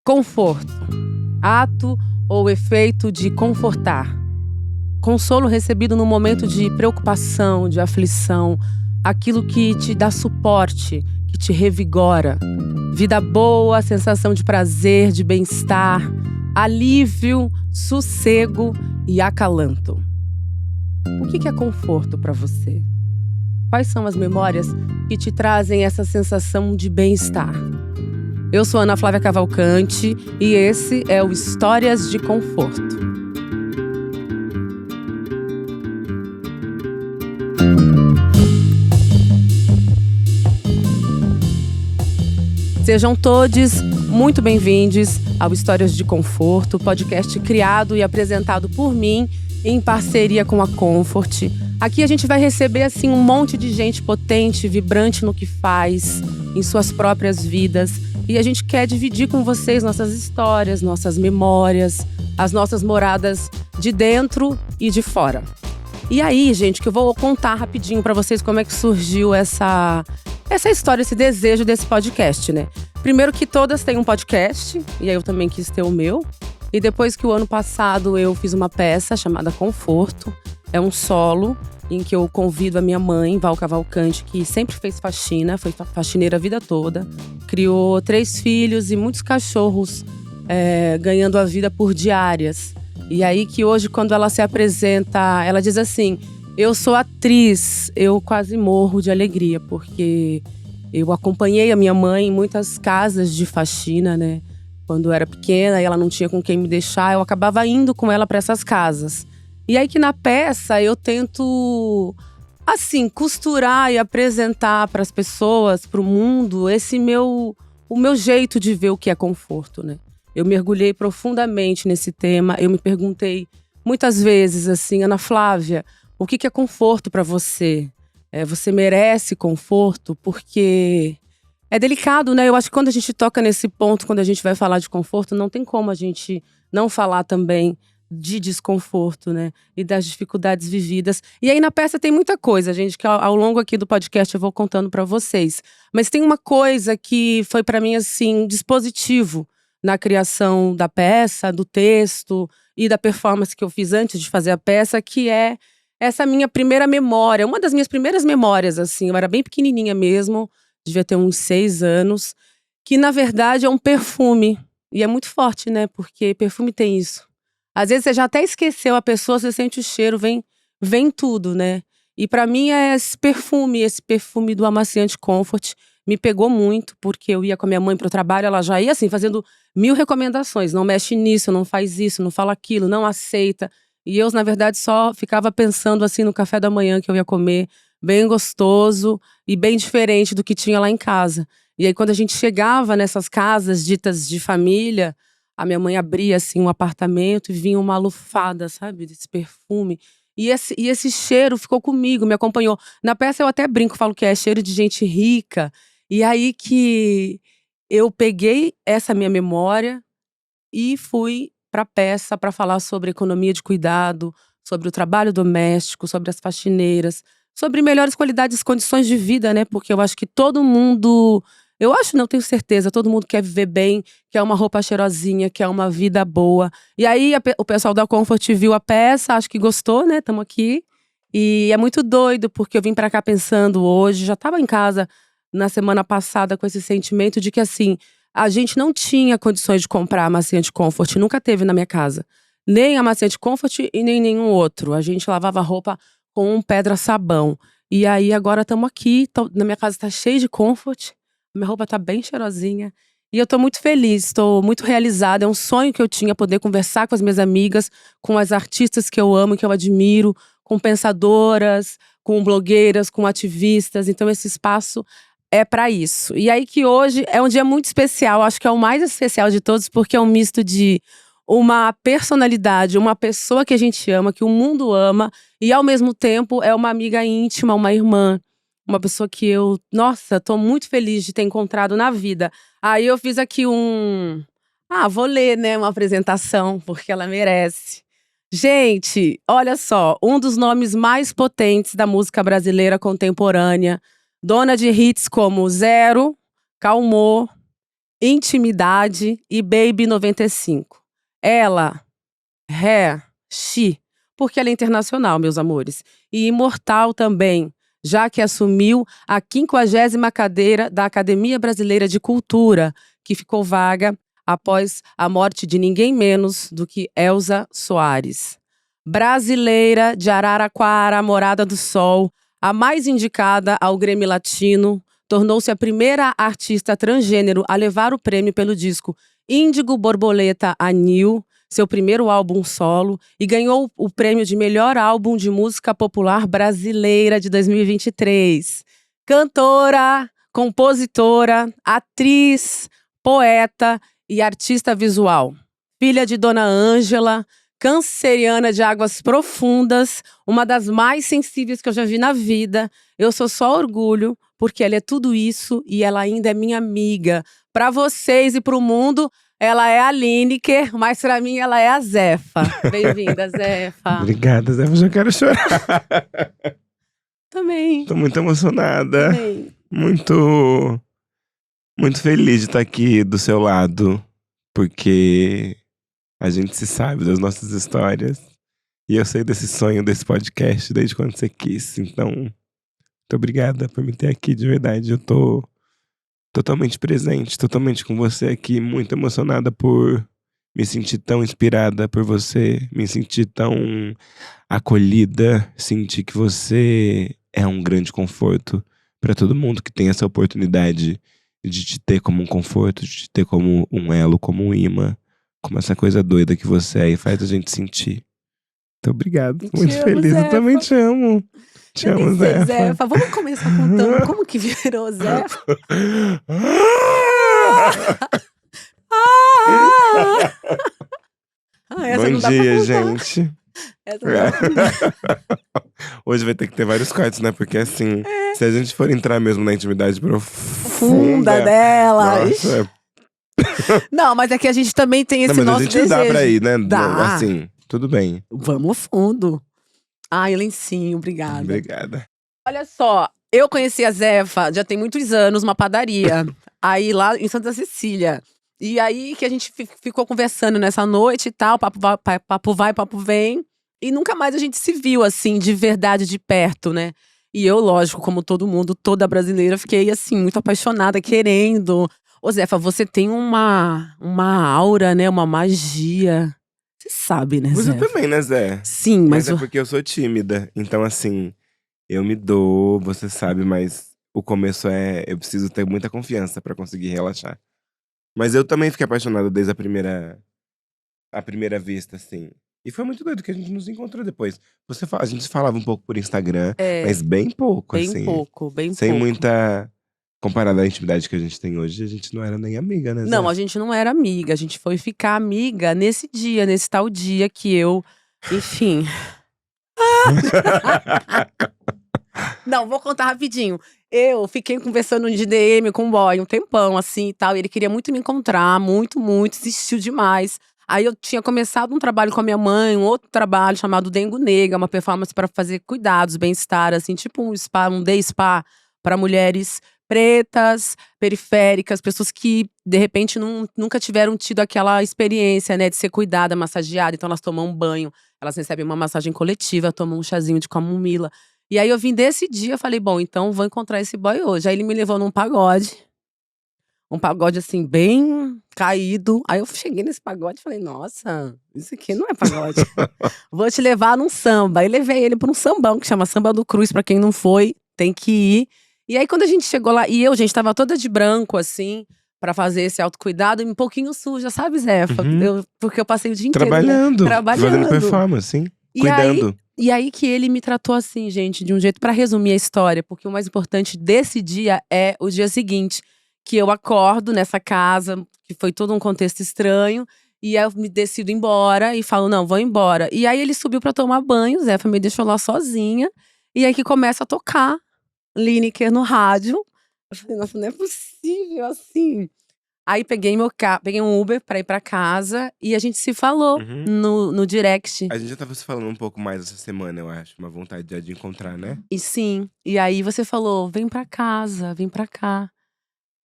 Conforto. Ato ou efeito de confortar. Consolo recebido no momento de preocupação, de aflição. Aquilo que te dá suporte, que te revigora. Vida boa, sensação de prazer, de bem-estar. Alívio, sossego e acalanto. O que é conforto para você? Quais são as memórias que te trazem essa sensação de bem-estar? Eu sou Ana Flávia Cavalcante e esse é o Histórias de Conforto. Sejam todos muito bem-vindos ao Histórias de Conforto, podcast criado e apresentado por mim em parceria com a Comfort. Aqui a gente vai receber assim um monte de gente potente, vibrante no que faz, em suas próprias vidas. E a gente quer dividir com vocês nossas histórias, nossas memórias, as nossas moradas de dentro e de fora. E aí, gente, que eu vou contar rapidinho pra vocês como é que surgiu essa história, esse desejo desse podcast, né? Primeiro que todas têm um podcast, e aí eu também quis ter o meu. E depois que o ano passado eu fiz uma peça chamada Conforto. É um solo em que eu convido a minha mãe, Val Cavalcante, que sempre fez faxina, foi faxineira a vida toda. Criou 3 filhos e muitos cachorros, ganhando a vida por diárias. E aí que hoje, quando ela se apresenta, ela diz assim: eu sou atriz. Eu quase morro de alegria, porque eu acompanhei a minha mãe em muitas casas de faxina, né? Quando eu era pequena e ela não tinha com quem me deixar, eu acabava indo com ela para essas casas. E aí que na peça eu tento, assim, costurar e apresentar para as pessoas, para o mundo, o meu jeito de ver o que é conforto, né? Eu mergulhei profundamente nesse tema. Eu me perguntei muitas vezes assim: Ana Flávia, o que é conforto para você? Você merece conforto? Porque é delicado, né? Eu acho que quando a gente toca nesse ponto, quando a gente vai falar de conforto, não tem como a gente não falar também de desconforto, né? E das dificuldades vividas. E aí na peça tem muita coisa, gente, que ao longo aqui do podcast eu vou contando pra vocês. Mas tem uma coisa que foi pra mim, assim, dispositivo na criação da peça, do texto e da performance que eu fiz antes de fazer a peça, que é essa minha primeira memória. Uma das minhas primeiras memórias, assim, eu era bem pequenininha mesmo, devia ter uns 6 anos, que na verdade é um perfume. E é muito forte, né? Porque perfume tem isso. Às vezes você já até esqueceu a pessoa, você sente o cheiro, vem tudo, né? E pra mim é esse perfume do amaciante Comfort me pegou muito, porque eu ia com a minha mãe pro trabalho, ela já ia assim, fazendo 1000 recomendações. Não mexe nisso, não faz isso, não fala aquilo, não aceita. E eu, na verdade, só ficava pensando assim no café da manhã que eu ia comer, bem gostoso e bem diferente do que tinha lá em casa. E aí quando a gente chegava nessas casas ditas de família, a minha mãe abria, assim, um apartamento e vinha uma lufada, sabe, desse perfume. E esse cheiro ficou comigo, me acompanhou. Na peça eu até brinco, falo que é cheiro de gente rica. E aí que eu peguei essa minha memória e fui pra peça para falar sobre economia de cuidado, sobre o trabalho doméstico, sobre as faxineiras, sobre melhores qualidades e condições de vida, né? Porque eu acho que todo mundo… Eu acho, não tenho certeza, todo mundo quer viver bem, quer uma roupa cheirosinha, quer uma vida boa. E aí o pessoal da Comfort viu a peça, acho que gostou, né? Estamos aqui. E é muito doido, porque eu vim pra cá pensando hoje, já estava em casa na semana passada com esse sentimento de que assim, a gente não tinha condições de comprar amaciante Comfort, nunca teve na minha casa. Nem amaciante Comfort e nem nenhum outro. A gente lavava roupa com pedra-sabão. E aí agora estamos aqui, na minha casa tá cheio de Comfort. Minha roupa tá bem cheirosinha. E eu tô muito feliz, tô muito realizada. É um sonho que eu tinha, poder conversar com as minhas amigas, com as artistas que eu amo, que eu admiro, com pensadoras, com blogueiras, com ativistas. Então esse espaço é pra isso. E aí que hoje é um dia muito especial, acho que é o mais especial de todos, porque é um misto de uma personalidade, uma pessoa que a gente ama, que o mundo ama, e ao mesmo tempo é uma amiga íntima, uma irmã. Uma pessoa que eu, nossa, tô muito feliz de ter encontrado na vida. Aí eu fiz aqui vou ler, né, uma apresentação, porque ela merece. Gente, olha só, um dos nomes mais potentes da música brasileira contemporânea, dona de hits como Zero, Calmou, Intimidade e Baby 95. Ela, she, porque ela é internacional, meus amores. E imortal também, já que assumiu a 50ª cadeira da Academia Brasileira de Cultura, que ficou vaga após a morte de ninguém menos do que Elza Soares. Brasileira de Araraquara, Morada do Sol, a mais indicada ao Grammy Latino, tornou-se a primeira artista transgênero a levar o prêmio pelo disco Índigo Borboleta Anil, seu primeiro álbum solo, e ganhou o prêmio de melhor álbum de música popular brasileira de 2023. Cantora, compositora, atriz, poeta e artista visual. Filha de Dona Ângela, canceriana de águas profundas, uma das mais sensíveis que eu já vi na vida. Eu sou só orgulho, porque ela é tudo isso e ela ainda é minha amiga. Para vocês e para o mundo, ela é a Lineker, mas para mim ela é a Zefa. Bem-vinda, Zefa. Obrigada, Zefa. Eu já quero chorar. Também. Tô muito emocionada. Também. Muito feliz de estar aqui do seu lado, porque a gente se sabe das nossas histórias. E eu sei desse sonho, desse podcast, desde quando você quis. Então, muito obrigada por me ter aqui, de verdade. Eu tô totalmente presente, totalmente com você aqui. Muito emocionada por me sentir tão inspirada por você. Me sentir tão acolhida. Sentir que você é um grande conforto para todo mundo que tem essa oportunidade de te ter como um conforto, de te ter como um elo, como um imã. Como essa coisa doida que você é e faz a gente sentir. Muito obrigado. Muito feliz. Zefa. Eu também te amo. Te amo, Zefa. Zefa. Vamos começar contando como que virou Zefa. Essa Bom não dá dia, pra contar. gente. Essa não dá pra contar. Hoje vai ter que ter vários cortes, né? Porque assim, se a gente for entrar mesmo na intimidade Funda profunda dela. Nossa. Não, mas é que a gente também tem esse Não, mas nosso a gente desejo. dá pra ir, né? Dá. Assim, tudo bem. Vamos fundo. Ai, lencinho, obrigada. Obrigada. Olha só, eu conheci a Zefa já tem muitos anos, uma padaria. Aí lá em Santa Cecília. E aí que a gente ficou conversando nessa noite e tal, papo vai, papo vem. E nunca mais a gente se viu assim, de verdade, de perto, né? E eu, lógico, como todo mundo, toda brasileira, fiquei assim, muito apaixonada, querendo. Ô Zefa, você tem uma aura, né? Uma magia. Você sabe, né, Você Zefa? também, né, Zé? Sim, Mas mas é porque eu sou tímida. Então, assim, eu me dou, você sabe, mas o começo eu preciso ter muita confiança pra conseguir relaxar. Mas eu também fiquei apaixonado desde a primeira vista, assim. E foi muito doido que a gente nos encontrou depois. A gente falava um pouco por Instagram, mas bem pouco, bem assim. pouco, bem Sem pouco. muita. Comparada à intimidade que a gente tem hoje, a gente não era nem amiga, né, Zé? Não, a gente não era amiga. A gente foi ficar amiga nesse dia, nesse tal dia que eu… Enfim. Não, vou contar rapidinho. Eu fiquei conversando de DM com um boy um tempão, assim, e tal. E ele queria muito me encontrar, muito, insistiu demais. Aí eu tinha começado um trabalho com a minha mãe, um outro trabalho chamado Dengo Nega, uma performance para fazer cuidados, bem-estar, assim, tipo um spa, um day spa para mulheres pretas, periféricas, pessoas que, de repente, nunca tiveram tido aquela experiência, né, de ser cuidada, massageada. Então elas tomam um banho, elas recebem uma massagem coletiva, tomam um chazinho de camomila. E aí eu vim desse dia, eu falei, bom, então vou encontrar esse boy hoje. Aí ele me levou num pagode. Um pagode, assim, bem caído. Aí eu cheguei nesse pagode e falei, nossa, isso aqui não é pagode. Vou te levar num samba. Aí levei ele pra um sambão, que chama Samba do Cruz. Pra quem não foi, tem que ir. E aí quando a gente chegou lá, e eu, gente, tava toda de branco, assim, pra fazer esse autocuidado. E um pouquinho suja, sabe, Zefa? Porque eu passei o dia inteiro, né, Fazendo performance, sim. Cuidando. E aí que ele me tratou assim, gente, de um jeito pra resumir a história. Porque o mais importante desse dia é o dia seguinte. Que eu acordo nessa casa, que foi todo um contexto estranho. E aí eu me decido embora e falo, não, vou embora. E aí ele subiu pra tomar banho, Zefa me deixou lá sozinha. E aí que começa a tocar Lineker no rádio. Eu falei, nossa, não é possível assim. Aí peguei peguei um Uber pra ir pra casa e a gente se falou no direct. A gente já tava se falando um pouco mais essa semana, eu acho. Uma vontade de encontrar, né? E sim, e aí você falou, vem pra casa, vem pra cá.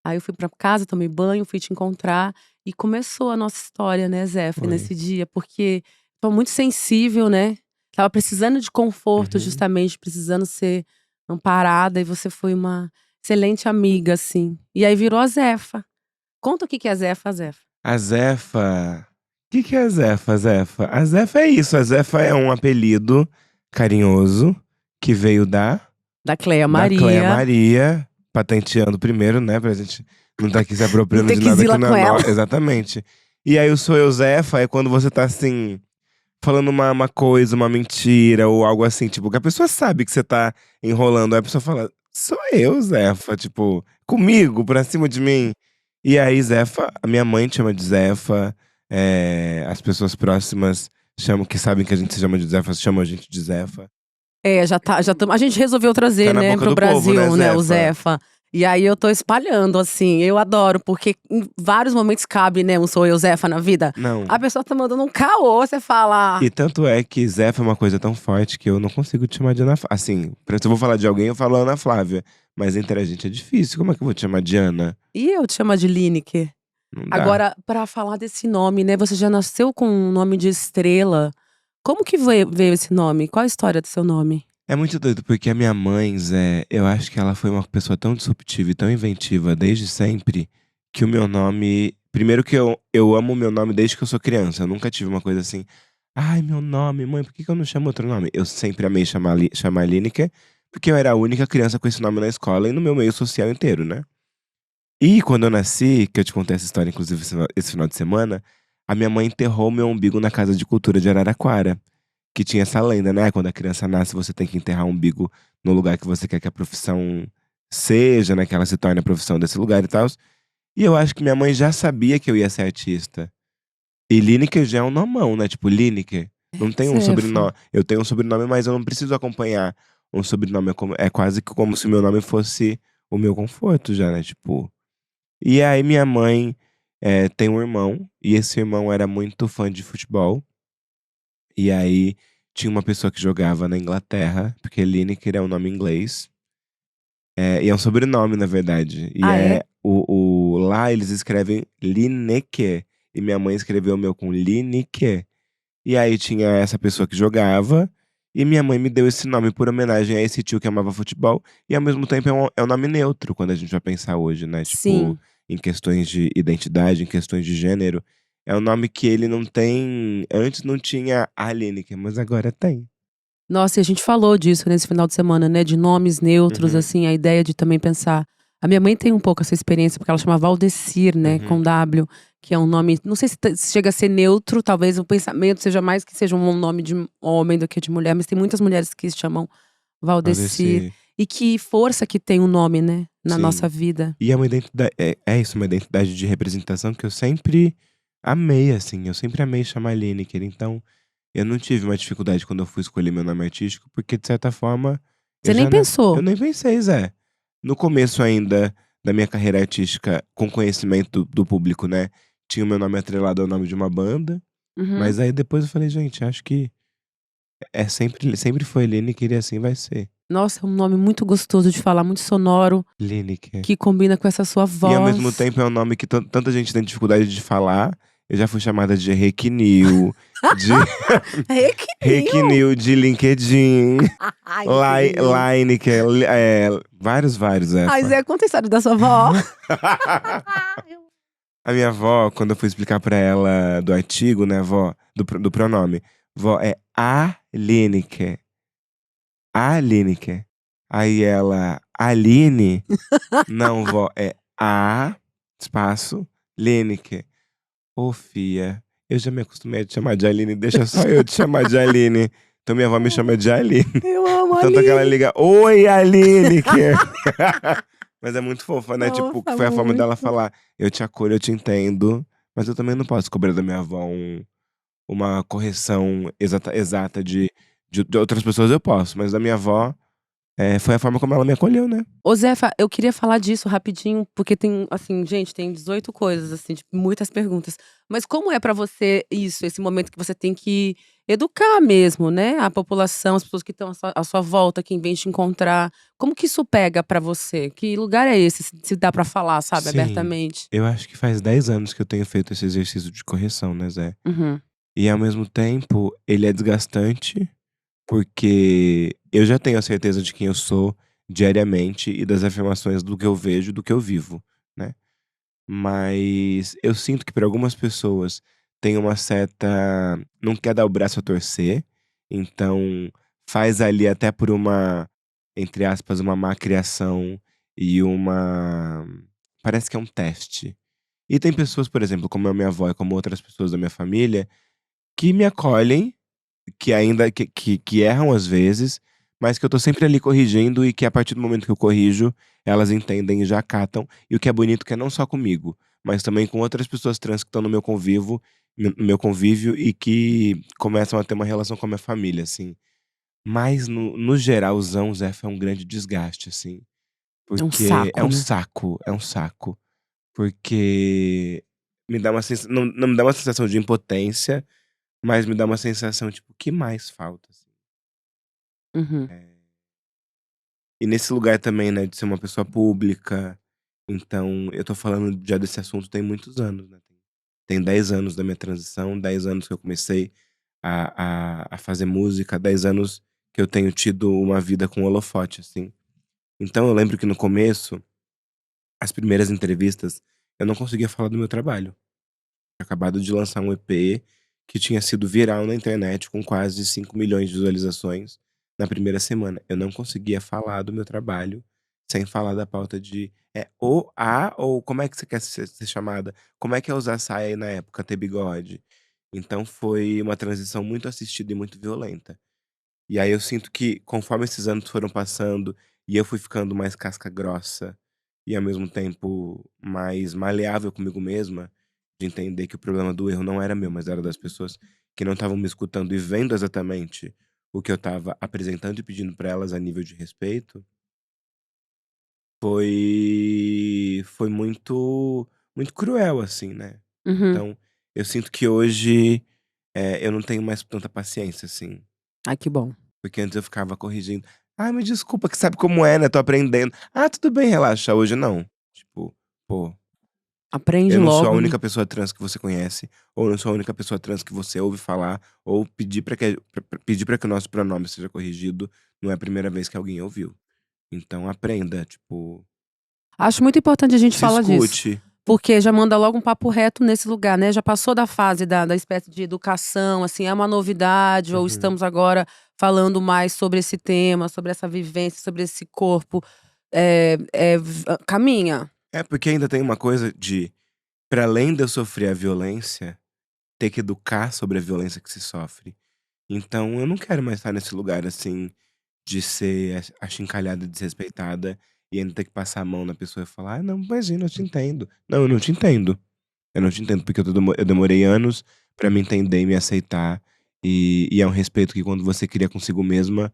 Aí eu fui pra casa, tomei banho, fui te encontrar. E começou a nossa história, né, Zéfiro, Foi. nesse dia. Porque tô muito sensível, né? Tava precisando de conforto, Uhum. justamente. Precisando ser amparada. E você foi uma excelente amiga, assim. E aí virou a Zefa. Conta o que é a Zefa, Zefa. A Zefa. O que é a Zefa, Zefa? A Zefa é isso. A Zefa é um apelido carinhoso que veio Da Cleia da Cléia Maria. Maria, patenteando primeiro, né? Pra gente não tá aqui se Não apropriando ter de que nada que zila não com é ela. nosso. Exatamente. E aí o Sou Eu Zefa é quando você tá assim, falando uma coisa, uma mentira ou algo assim, tipo, que a pessoa sabe que você tá enrolando. Aí a pessoa fala, sou eu, Zefa, tipo, comigo, pra cima de mim. E aí, Zefa, a minha mãe te chama de Zefa, as pessoas próximas chamam, que sabem que a gente se chama de Zefa, chamam a gente de Zefa. É, a gente resolveu Tá trazer, na né, boca pro do povo, né, Brasil, né, o Zefa? Zefa. E aí eu tô espalhando, assim, eu adoro, porque em vários momentos cabe, né, um Sou Eu Zefa na vida. Não. A pessoa tá mandando um caô, você fala. E tanto é que Zefa é uma coisa tão forte que eu não consigo te chamar de Ana Flávia. Assim, se eu vou falar de alguém, eu falo Ana Flávia. Mas entre a gente é difícil. Como é que eu vou te chamar de Ana? E eu te chamo de Lineker. Não dá. Agora, pra falar desse nome, né, você já nasceu com um nome de estrela. Como que veio esse nome? Qual a história do seu nome? É muito doido, porque a minha mãe, Zé, eu acho que ela foi uma pessoa tão disruptiva e tão inventiva desde sempre, que o meu nome. Primeiro que eu amo o meu nome desde que eu sou criança. Eu nunca tive uma coisa assim. Ai, meu nome, mãe, por que que eu não chamo outro nome? Eu sempre amei chamar Lineker, porque eu era a única criança com esse nome na escola e no meu meio social inteiro, né? E quando eu nasci, que eu te contei essa história, inclusive, esse final de semana, a minha mãe enterrou meu umbigo na Casa de Cultura de Araraquara. Que tinha essa lenda, né? Quando a criança nasce, você tem que enterrar o umbigo no lugar que você quer que a profissão seja, né? Que ela se torne a profissão desse lugar e tal. E eu acho que minha mãe já sabia que eu ia ser artista. E Lineker já é um nomão, né? Tipo, Lineker. Não tem um Zefa. sobrenome. Eu tenho um sobrenome, mas eu não preciso acompanhar um sobrenome. É quase que como se o meu nome fosse o meu conforto já, né? Tipo. E aí minha mãe tem um irmão, e esse irmão era muito fã de futebol. E aí tinha uma pessoa que jogava na Inglaterra, porque Lineker é um nome inglês. E é um sobrenome, na verdade. E Ah, é? lá eles escrevem Lineker. E minha mãe escreveu o meu com Lineker. E aí tinha essa pessoa que jogava. E minha mãe me deu esse nome por homenagem a esse tio que amava futebol. E ao mesmo tempo é um nome neutro, quando a gente vai pensar hoje, né? Tipo, Sim. em questões de identidade, em questões de gênero. É um nome que ele não tem. Antes não tinha a Lineker, mas agora tem. Nossa, e a gente falou disso nesse final de semana, né? De nomes neutros, Uhum, assim, a ideia de também pensar. A minha mãe tem um pouco essa experiência, porque ela chama Valdecir, né? Com uhum. W, que é um nome. Não sei se chega a ser neutro, talvez o pensamento seja mais que seja um nome de homem do que de mulher, mas tem muitas mulheres que se chamam Valdecir. Valdeci, E que força que tem o nome, né? Na nossa sim. vida. E é uma identidade. É isso, uma identidade de representação que eu sempre amei, assim. Eu sempre amei chamar Lineker. Então, eu não tive uma dificuldade quando eu fui escolher meu nome artístico, porque de certa forma Você nem eu pensou. nem pensei, Zé. No começo ainda da minha carreira artística, com conhecimento do público, né? Tinha o meu nome atrelado ao nome de uma banda. Uhum. Mas aí depois eu falei, gente, acho que sempre foi Lineker e assim vai ser. Nossa, é um nome muito gostoso de falar, muito sonoro, Lineker. que combina com essa sua E ao mesmo voz. tempo é um nome que tanta gente tem dificuldade de falar. Eu já fui chamada de Requinil, de Requinil! Requinil de LinkedIn, Ai, que querido. Lineker, vários Ai, Zefa. Zé, conta a história da sua avó. A minha avó, quando eu fui explicar pra ela do artigo, né, vó, do pronome, vó é a Lineker, a Lineker. Aí ela, Aline, não, vó, é a, espaço, Lineker. Ô, fia, eu já me acostumei a te chamar de Aline, deixa só eu te chamar de Aline. Então minha avó me chama de Aline. Eu amo a Tanto é que ela Aline. liga, oi, Aline! Mas é muito fofa, né? Tipo, que Nossa, foi a forma dela muito. falar, eu te acolho, eu te entendo, mas eu também não posso cobrar da minha avó uma correção exata de outras pessoas eu posso, mas da minha avó, foi a forma como ela me acolheu, né? Ô Zefa, eu queria falar disso rapidinho, porque tem, assim, gente, tem 18 coisas, assim, tipo, muitas perguntas. Mas como é pra você isso, esse momento que você tem que educar mesmo, né, a população, as pessoas que estão à sua volta, quem vem te encontrar. Como que isso pega pra você? Que lugar é esse, se dá pra falar, sabe, Sim, abertamente? eu acho que faz 10 anos que eu tenho feito esse exercício de correção, né, Zé? Uhum. E ao mesmo tempo, ele é desgastante, porque eu já tenho a certeza de quem eu sou diariamente e das afirmações do que eu vejo, do que eu vivo, né? Mas eu sinto que para algumas pessoas tem uma certa. Não quer dar o braço a torcer, então faz ali até por uma, entre aspas, uma má criação e uma. Parece que é um teste. E tem pessoas, por exemplo, como a minha avó e como outras pessoas da minha família, que me acolhem, que ainda que erram às vezes, mas que eu tô sempre ali corrigindo e que a partir do momento que eu corrijo, elas entendem e já acatam. E o que é bonito que é não só comigo, mas também com outras pessoas trans que estão no meu convívio e que começam a ter uma relação com a minha família, assim. Mas no geralzão, Zé, é um grande desgaste, assim. É um Porque saco, né? é um saco. Porque me dá uma sensação, não me dá uma sensação de impotência, mas me dá uma sensação, tipo, o que mais falta, assim? Uhum. Eh, e nesse lugar também, né, de ser uma pessoa pública, então eu tô falando já desse assunto tem muitos anos, né, tem 10 anos da minha transição, 10 anos que eu comecei a fazer música, 10 anos que eu tenho tido uma vida com holofote, assim. Então eu lembro que no começo, as primeiras entrevistas, eu não conseguia falar do meu trabalho. Acabado de lançar um EP que tinha sido viral na internet com quase 5 milhões de visualizações na primeira semana. Eu não conseguia falar do meu trabalho sem falar da pauta de ou como é que você quer ser chamada? Como é que é usar saia aí na época, ter bigode? Então foi uma transição muito assistida e muito violenta. E aí eu sinto que conforme esses anos foram passando e eu fui ficando mais casca grossa e ao mesmo tempo mais maleável comigo mesma, de entender que o problema do erro não era meu, mas era das pessoas que não estavam me escutando e vendo exatamente o que eu estava apresentando e pedindo pra elas a nível de respeito, foi muito cruel, assim, né. Uhum. Então, eu sinto que hoje, eu não tenho mais tanta paciência, assim. Ai, que bom. Porque antes eu ficava corrigindo: "Ai, me desculpa, que sabe como é, né, tô aprendendo". "Ah, tudo bem, relaxa". Hoje não. Tipo, pô, Aprende eu não sou a logo, né? única pessoa trans que você conhece, ou não sou a única pessoa trans que você ouve falar, ou pedir pra que o nosso pronome seja corrigido, não é a primeira vez que alguém ouviu. Então aprenda, tipo, Acho muito importante a gente se falar disso. escute. Porque já manda logo um papo reto nesse lugar, né, já passou da fase da espécie de educação, assim, é uma novidade ou Uhum. estamos agora falando mais sobre esse tema, sobre essa vivência, sobre esse corpo, caminha. É, porque ainda tem uma coisa de, pra além de eu sofrer a violência, ter que educar sobre a violência que se sofre. Então eu não quero mais estar nesse lugar, assim, de ser achincalhada e desrespeitada, e ainda ter que passar a mão na pessoa e falar: "Ah, não, imagina, eu te entendo". Não, eu não te entendo. Eu não te entendo, porque eu demorei anos pra me entender e me aceitar, e é um respeito que quando você cria consigo mesma,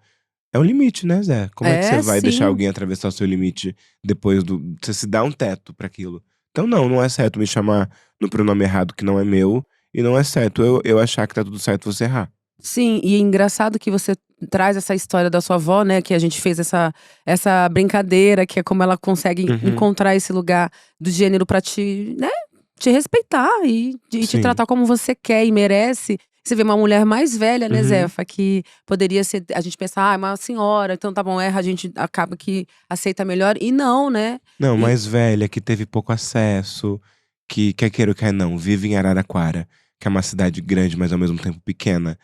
é um limite, né, Zé. Como é que você É, vai deixar sim. alguém atravessar o seu limite depois do você se dá um teto pra aquilo. Então não, não é certo me chamar no pronome errado que não é meu, e não é certo eu achar que tá tudo certo você errar. Sim, e é engraçado que você traz essa história da sua avó, né, que a gente fez essa brincadeira, que é como ela consegue Uhum. encontrar esse lugar do gênero pra te, né, te respeitar e te Sim. tratar como você quer e merece. Você vê uma mulher mais velha, né, Uhum. Zefa, que poderia ser, a gente pensa: "Ah, é uma senhora, então tá bom, erra", a gente acaba que aceita melhor e não, né. Não, E mais velha, que teve pouco acesso, que quer queira ou quer não, vive em Araraquara, que é uma cidade grande, mas ao mesmo tempo pequena,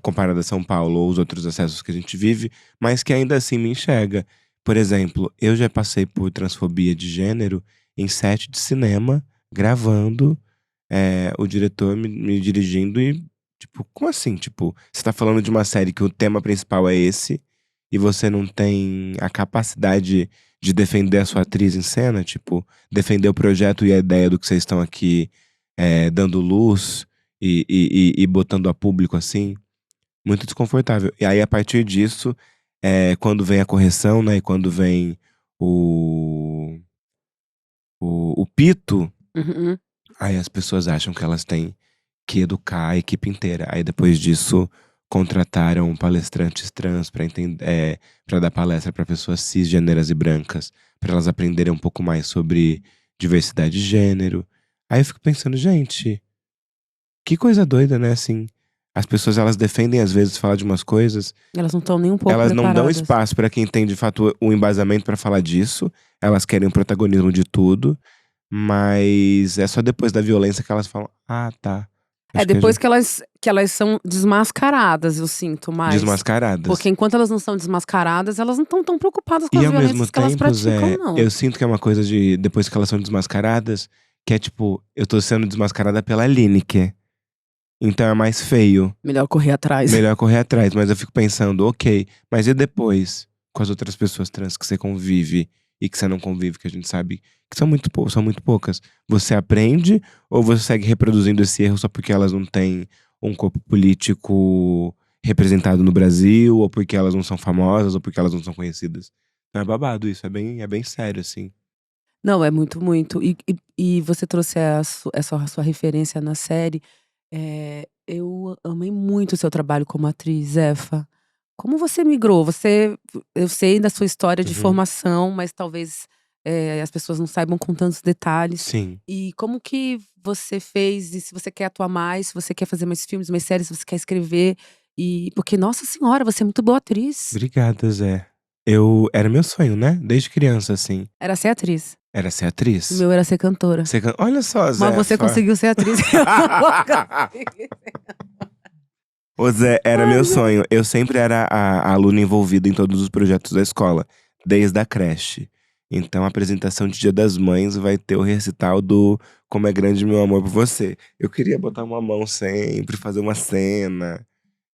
comparada a São Paulo ou os outros acessos que a gente vive, mas que ainda assim me enxerga. Por exemplo, eu já passei por transfobia de gênero em set de cinema, gravando, o diretor me dirigindo e, tipo, como assim? Tipo, você tá falando de uma série que o tema principal é esse, e você não tem a capacidade de defender a sua atriz em cena, tipo, defender o projeto e a ideia do que vocês estão aqui, dando luz e botando a público, assim, muito desconfortável. E aí, a partir disso, quando vem a correção, né? E quando vem o pito, Uhum. aí as pessoas acham que elas têm que educar a equipe inteira. Aí depois disso, contrataram palestrantes trans para dar palestra para pessoas cisgêneras e brancas, para elas aprenderem um pouco mais sobre diversidade de gênero. Aí eu fico pensando, gente, que coisa doida, né? Assim, as pessoas elas defendem às vezes falar de umas coisas, Elas não estão nem um pouco elas não dão preparadas. espaço para quem tem de fato o embasamento para falar disso. Elas querem o protagonismo de tudo, mas é só depois da violência que elas falam: "Ah, tá. É Acho que a depois gente que elas são desmascaradas, eu sinto mais. desmascaradas". Porque enquanto elas não são desmascaradas, elas não estão tão preocupadas com E as ao mesmo violências que elas tempo, praticam, Zé, não. eu sinto que é uma coisa de depois que elas são desmascaradas, que é tipo, eu tô sendo desmascarada pela Lineker. Então é mais feio. Melhor correr atrás. Melhor correr atrás. Mas eu fico pensando, ok, mas e depois? Com as outras pessoas trans que você convive e que você não convive, que a gente sabe que são muito poucas. Você aprende ou você segue reproduzindo esse erro só porque elas não têm um corpo político representado no Brasil, ou porque elas não são famosas, ou porque elas não são conhecidas? Não é babado isso, é bem sério, assim. Não, é muito, muito. E você trouxe essa sua referência na série. Eu amei muito o seu trabalho como atriz, Zefa. Como você migrou? Eu sei da sua história de Uhum. formação, mas talvez, as pessoas não saibam com tantos detalhes. Sim. E como que você fez? E se você quer atuar mais, se você quer fazer mais filmes, mais séries, se você quer escrever. Porque, nossa senhora, você é muito boa atriz. Obrigada, Zé. Era meu sonho, né? Desde criança, assim. Era ser atriz. Era ser O atriz. meu era ser cantora. Olha só, Mas Zé. você conseguiu ser atriz. Eu não vou conseguir. Ô, Zé, era Ai, meu gente. sonho. Eu sempre era a aluna envolvida em todos os projetos da escola, desde a creche. Então, a apresentação de Dia das Mães vai ter o recital do Como é Grande Meu Amor por Você. Eu queria botar uma mão sempre, fazer uma cena.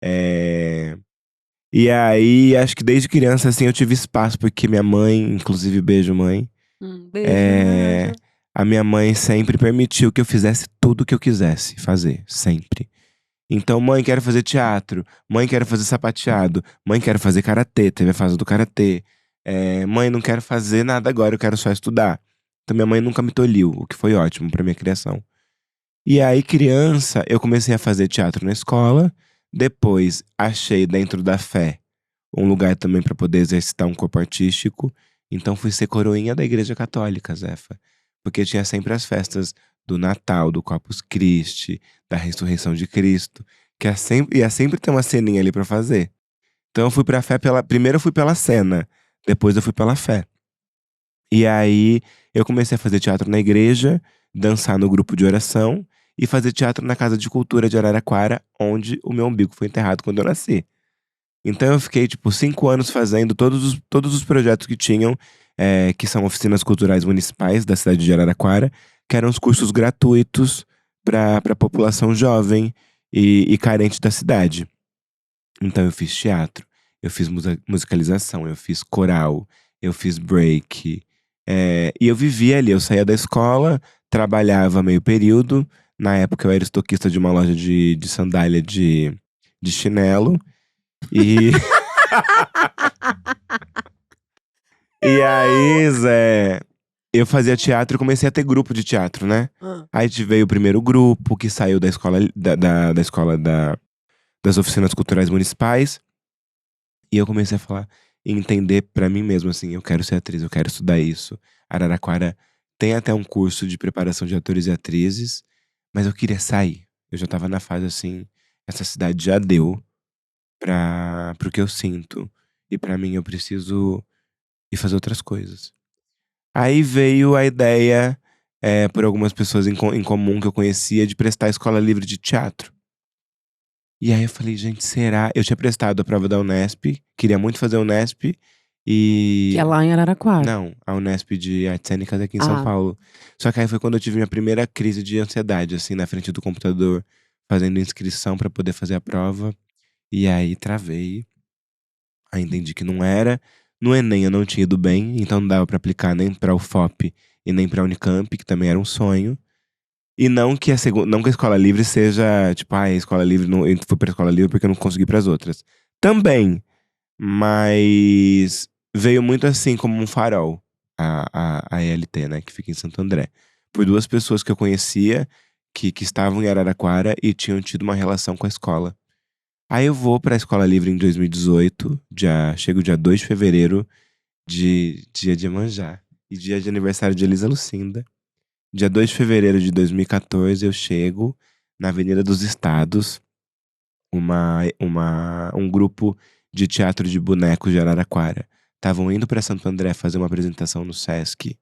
É... E aí, acho que desde criança, assim, eu tive espaço, porque minha mãe, inclusive, beijo, mãe. Beijo, É... Nanja. A minha mãe sempre permitiu que eu fizesse tudo o que eu quisesse fazer, sempre. Então, mãe, quero fazer teatro. Mãe, quero fazer sapateado. Mãe, quero fazer karatê. Teve a fase do karatê. Mãe, não quero fazer nada agora, eu quero só estudar. Então, minha mãe nunca me tolhiu, o que foi ótimo pra minha criação. E aí, criança, eu comecei a fazer teatro na escola. Depois, achei dentro da fé um lugar também pra poder exercitar um corpo artístico. Então, fui ser coroinha da Igreja Católica, Zefa. Porque tinha sempre as festas do Natal, do Corpus Christi, da ressurreição de Cristo, que ia sempre ter uma ceninha ali pra fazer. Então eu fui pra fé primeiro eu fui pela cena, depois eu fui pela fé. E aí eu comecei a fazer teatro na igreja, dançar no grupo de oração e fazer teatro na Casa de Cultura de Araraquara, onde o meu umbigo foi enterrado quando eu nasci. Então eu fiquei, tipo, 5 anos fazendo todos os projetos que tinham, que são oficinas culturais municipais da cidade de Araraquara, que eram os cursos gratuitos para a população jovem e carente da cidade. Então eu fiz teatro, eu fiz musicalização, eu fiz coral, eu fiz break. E eu vivia ali, eu saía da escola, trabalhava meio período. Na época eu era estoquista de uma loja de sandália de chinelo. E, e aí, Zé, eu fazia teatro e comecei a ter grupo de teatro, né? Hã. Aí veio o primeiro grupo que saiu da escola, da escola das oficinas culturais municipais. E eu comecei a falar e entender pra mim mesmo, assim, eu quero ser atriz, eu quero estudar isso. Araraquara tem até um curso de preparação de atores e atrizes, mas eu queria sair. Eu já tava na fase assim, essa cidade já deu pro que eu sinto. E pra mim eu preciso ir fazer outras coisas. Aí veio a ideia, por algumas pessoas em comum que eu conhecia, de prestar escola livre de teatro. E aí eu falei, gente, será? Eu tinha prestado a prova da Unesp, queria muito fazer a Unesp Que é e. lá em Araraquara. Não, a Unesp de Artes Cênicas aqui em São Ah. Paulo. Só que aí foi quando eu tive minha primeira crise de ansiedade, assim, na frente do computador, fazendo inscrição pra poder fazer a prova. E aí travei. Aí entendi que não era. No Enem eu não tinha ido bem, então não dava pra aplicar nem pra UFOP e nem pra Unicamp, que também era um sonho. E não que a escola livre seja, tipo, a escola livre, não, eu fui pra escola livre porque eu não consegui ir pras outras. Também. Mas veio muito assim como um farol, a ELT, né? Que fica em Santo André. Por duas pessoas que eu conhecia, que estavam em Araraquara e tinham tido uma relação com a escola. Aí eu vou pra Escola Livre em 2018, chego dia 2 de fevereiro, dia de Iemanjá. E dia de aniversário de Elisa Lucinda. Dia 2 de fevereiro de 2014, eu chego na Avenida dos Estados, um grupo de teatro de bonecos de Araraquara. Estavam indo pra Santo André fazer uma apresentação no Sesc.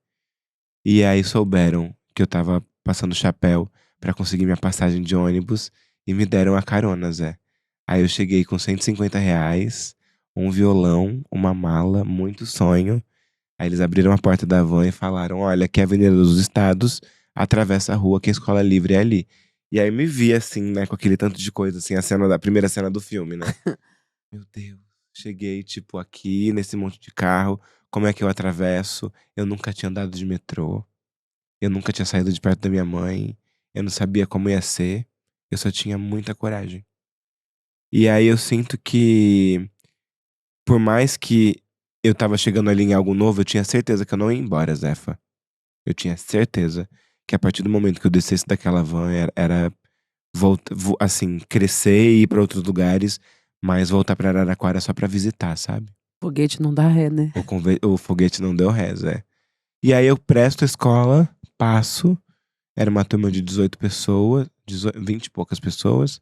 E aí souberam que eu tava passando chapéu pra conseguir minha passagem de ônibus e me deram a carona, Zé. Aí eu cheguei com R$ 150, um violão, uma mala, muito sonho. Aí eles abriram a porta da van e falaram: Olha, aqui é a Avenida dos Estados, atravessa a rua que a Escola Livre é ali. E aí me vi assim, né, com aquele tanto de coisa, assim, a primeira cena do filme, né? Meu Deus. Cheguei, tipo, aqui, nesse monte de carro. Como é que eu atravesso? Eu nunca tinha andado de metrô. Eu nunca tinha saído de perto da minha mãe. Eu não sabia como ia ser. Eu só tinha muita coragem. E aí eu sinto que, por mais que eu tava chegando ali em algo novo, eu tinha certeza que eu não ia embora, Zefa. Eu tinha certeza que a partir do momento que eu descesse daquela van, era assim, crescer e ir pra outros lugares, mas voltar pra Araraquara só pra visitar, sabe? Foguete não dá ré, né? O foguete não deu ré, Zé. E aí eu presto a escola, passo. Era uma turma de 18 pessoas, 20 e poucas pessoas.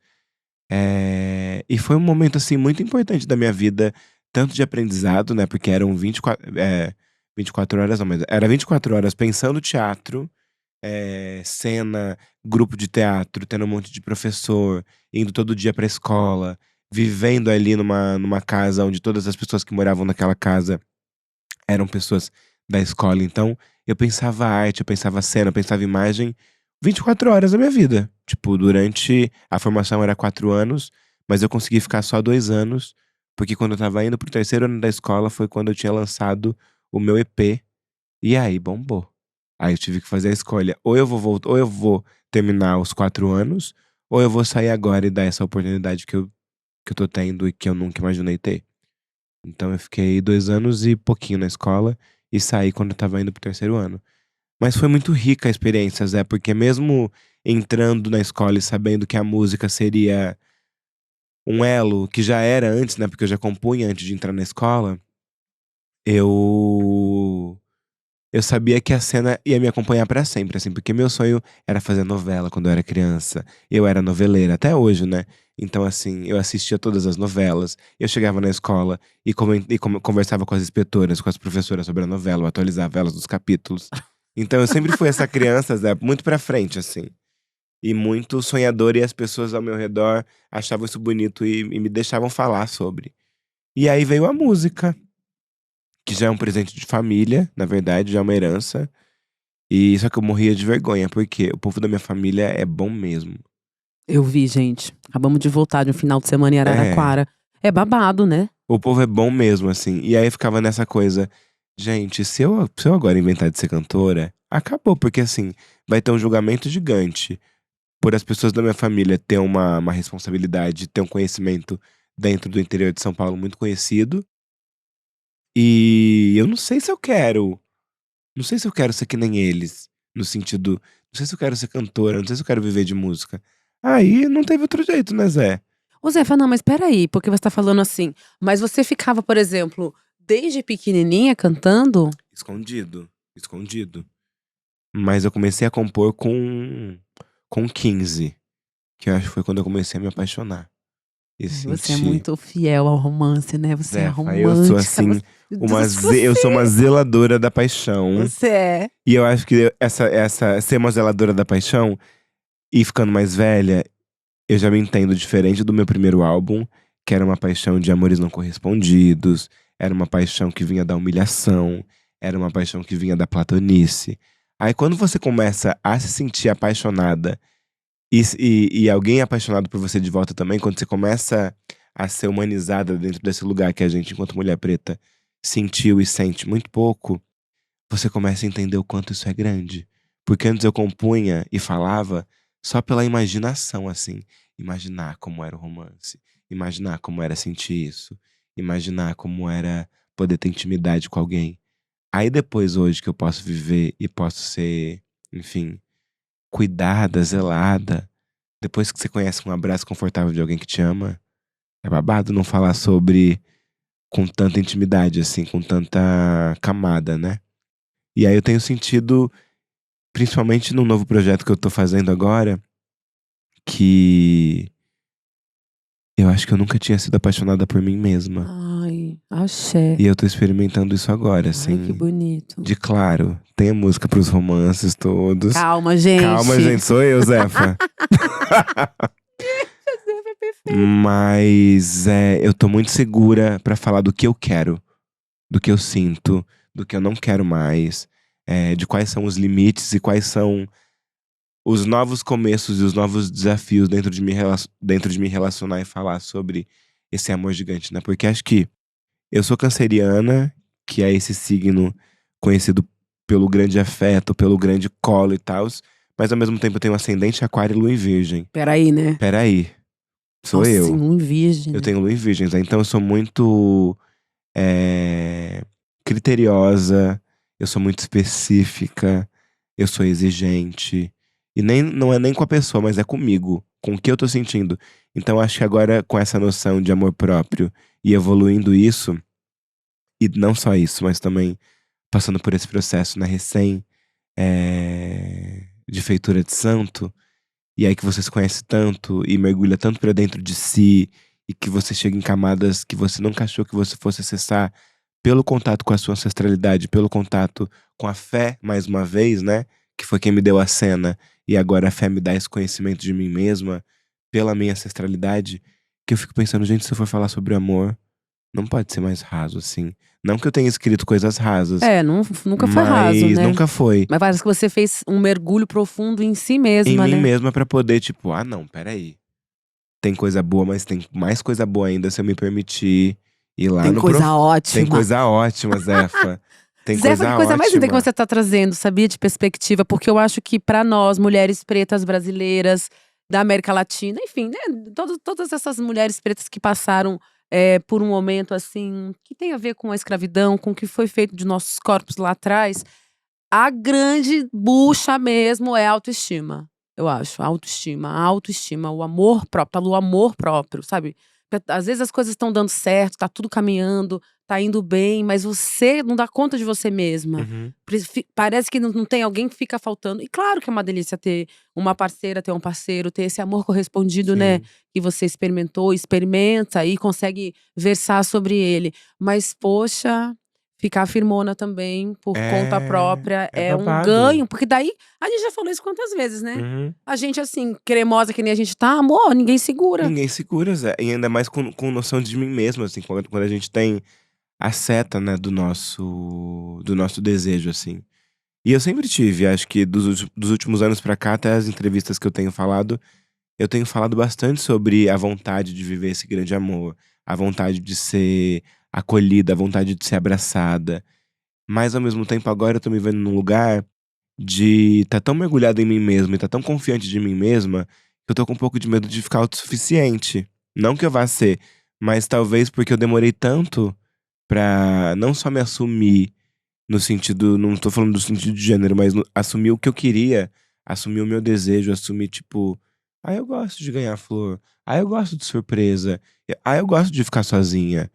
E foi um momento, assim, muito importante da minha vida, tanto de aprendizado, né? Porque eram 24 horas, não, mas era 24 horas pensando teatro, cena, grupo de teatro, tendo um monte de professor, indo todo dia pra escola, vivendo ali numa casa onde todas as pessoas que moravam naquela casa eram pessoas da escola. Então, eu pensava arte, eu pensava cena, eu pensava imagem 24 horas da minha vida. Tipo, durante a formação era 4 anos, mas eu consegui ficar só 2 anos, porque quando eu tava indo pro terceiro ano da escola foi quando eu tinha lançado o meu EP. E aí bombou. Aí eu tive que fazer a escolha. Ou eu vou voltar, ou eu vou terminar os 4 anos, ou eu vou sair agora e dar essa oportunidade que eu tô tendo e que eu nunca imaginei ter. Então eu fiquei 2 anos e pouquinho na escola e saí quando eu tava indo pro terceiro ano. Mas foi muito rica a experiência, Zé, porque mesmo entrando na escola e sabendo que a música seria um elo que já era antes, né? Porque eu já compunha antes de entrar na escola, eu eu sabia que a cena ia me acompanhar pra sempre, assim, porque meu sonho era fazer novela quando eu era criança. Eu era noveleira até hoje, né? Então, assim, eu assistia todas as novelas. Eu chegava na escola e, conversava com as inspetoras, com as professoras sobre a novela, eu atualizava elas dos capítulos. Então, eu sempre fui essa criança, Zé, muito pra frente, assim. E muito sonhadora, e as pessoas ao meu redor achavam isso bonito e me deixavam falar sobre. E aí veio a música, que já é um presente de família, na verdade, já é uma herança. E só que eu morria de vergonha, porque o povo da minha família é bom mesmo. Eu vi, gente. Acabamos de voltar de um final de semana em É, Araraquara. É babado, né? o povo é bom mesmo, assim. E aí eu ficava nessa coisa, gente, se eu agora inventar de ser cantora, acabou, porque assim, vai ter um julgamento gigante por as pessoas da minha família ter uma responsabilidade, ter um conhecimento dentro do interior de São Paulo muito conhecido. E eu não sei se eu quero. Não sei se eu quero ser que nem eles. No sentido. Não sei se eu quero ser cantora, não sei se eu quero viver de música. Aí não teve outro jeito, né, Zé? Ô Zefa, não, mas peraí, porque você tá falando assim. Mas você ficava, por exemplo, desde pequenininha cantando? Escondido. Escondido. Mas eu comecei a compor com 15. Que eu acho que foi quando eu comecei a me apaixonar. E Você é sentir. muito fiel ao romance, né? Você é Zefa, eu sou romântica. assim. Meu Deus, Eu sou você, uma zeladora da paixão. você é. E eu acho que essa ser uma zeladora da paixão e ficando mais velha, eu já me entendo diferente do meu primeiro álbum, que era uma paixão de amores não correspondidos, era uma paixão que vinha da humilhação, era uma paixão que vinha da platonice. Aí quando você começa a se sentir apaixonada e alguém é apaixonado por você de volta também, quando você começa a ser humanizada dentro desse lugar que a gente, enquanto mulher preta, sentiu e sente muito pouco, você começa a entender o quanto isso é grande. Porque antes eu compunha e falava só pela imaginação, assim. Imaginar como era o romance. Imaginar como era sentir isso. imaginar como era poder ter intimidade com alguém. Aí depois, hoje, que eu posso viver e posso ser, enfim, cuidada, zelada. Depois que você conhece um abraço confortável de alguém que te ama, é babado não falar sobre com tanta intimidade, assim, com tanta camada, né? E aí eu tenho sentido, principalmente no novo projeto que eu tô fazendo agora, que eu acho que eu nunca tinha sido apaixonada por mim mesma. Ai, axé. E eu tô experimentando isso agora, Ai, assim. que bonito. De claro, tem a música pros romances todos. Calma, gente. Calma, gente, sou eu, Zefa. Zefa é perfeito. Mas eu tô muito segura pra falar do que eu quero, do que eu sinto, do que eu não quero mais, de quais são os limites e quais são os novos começos e os novos desafios dentro de me relacionar e falar sobre esse amor gigante, né? Porque acho que eu sou canceriana, que é esse signo conhecido pelo grande afeto, pelo grande colo e tal, mas ao mesmo tempo eu tenho ascendente aquário e lua em virgem. Peraí, né? Peraí, sou Nossa, eu. lua em virgem. Eu tenho lua em virgem, né? Então eu sou muito criteriosa, eu sou muito específica, eu sou exigente. E não é nem com a pessoa, mas é comigo, com o que eu tô sentindo. Então acho que agora, com essa noção de amor próprio e evoluindo isso, e não só isso, mas também passando por esse processo, né, de feitura de santo, e aí que você se conhece tanto e mergulha tanto pra dentro de si, e que você chega em camadas que você nunca achou que você fosse acessar, pelo contato com a sua ancestralidade, pelo contato com a fé, mais uma vez, né, que foi quem me deu a cena, e agora a fé me dá esse conhecimento de mim mesma, pela minha ancestralidade, que eu fico pensando, gente, se eu for falar sobre amor, não pode ser mais raso, assim. Não que eu tenha escrito coisas rasas, Nunca foi raso, mas né? nunca foi. Mas parece que você fez um mergulho profundo em si mesma, Em mim né? mesma pra poder, tipo, não, peraí. Tem coisa boa, mas tem mais coisa boa ainda se eu me permitir ir lá Tem no coisa Tem ótima. coisa ótima, Zefa. Tem Zefa, que coisa coisa mais linda que ótima. você tá trazendo, sabia? De perspectiva. Porque eu acho que pra nós, mulheres pretas brasileiras, da América Latina, enfim, né? Todas essas mulheres pretas que passaram por um momento assim, que tem a ver com a escravidão, com o que foi feito de nossos corpos lá atrás. A grande bucha mesmo é a autoestima, eu acho. A autoestima, o amor próprio, o amor próprio, sabe? Porque às vezes as coisas estão dando certo, tá tudo caminhando, tá indo bem, mas você não dá conta de você mesma. Uhum. Parece que não tem alguém que fica faltando. E claro que é uma delícia ter uma parceira, ter um parceiro, ter esse amor correspondido, né? Sim. Que você experimentou, experimenta e consegue versar sobre ele. Mas, poxa, ficar firmona também, por conta própria, É é um babado. ganho. Porque daí, a gente já falou isso quantas vezes, né? Uhum. A gente, assim, cremosa que nem a gente tá, amor, ninguém segura. Ninguém segura, Zé. E ainda mais com noção de mim mesmo, assim, quando a gente tem a seta, né, do nosso desejo, assim. E eu sempre tive, acho que dos últimos anos pra cá, até as entrevistas que eu tenho falado bastante sobre a vontade de viver esse grande amor, a vontade de ser acolhida, a vontade de ser abraçada. Mas ao mesmo tempo, agora eu tô me vendo num lugar de tá tão mergulhado em mim mesmo e tá tão confiante de mim mesma, que eu tô com um pouco de medo de ficar autossuficiente. Não que eu vá ser, mas talvez porque eu demorei tanto pra não só me assumir no sentido, não tô falando do sentido de gênero, mas assumir o que eu queria, assumir o meu desejo, assumir, tipo, eu gosto de ganhar flor, eu gosto de surpresa, eu gosto de ficar sozinha,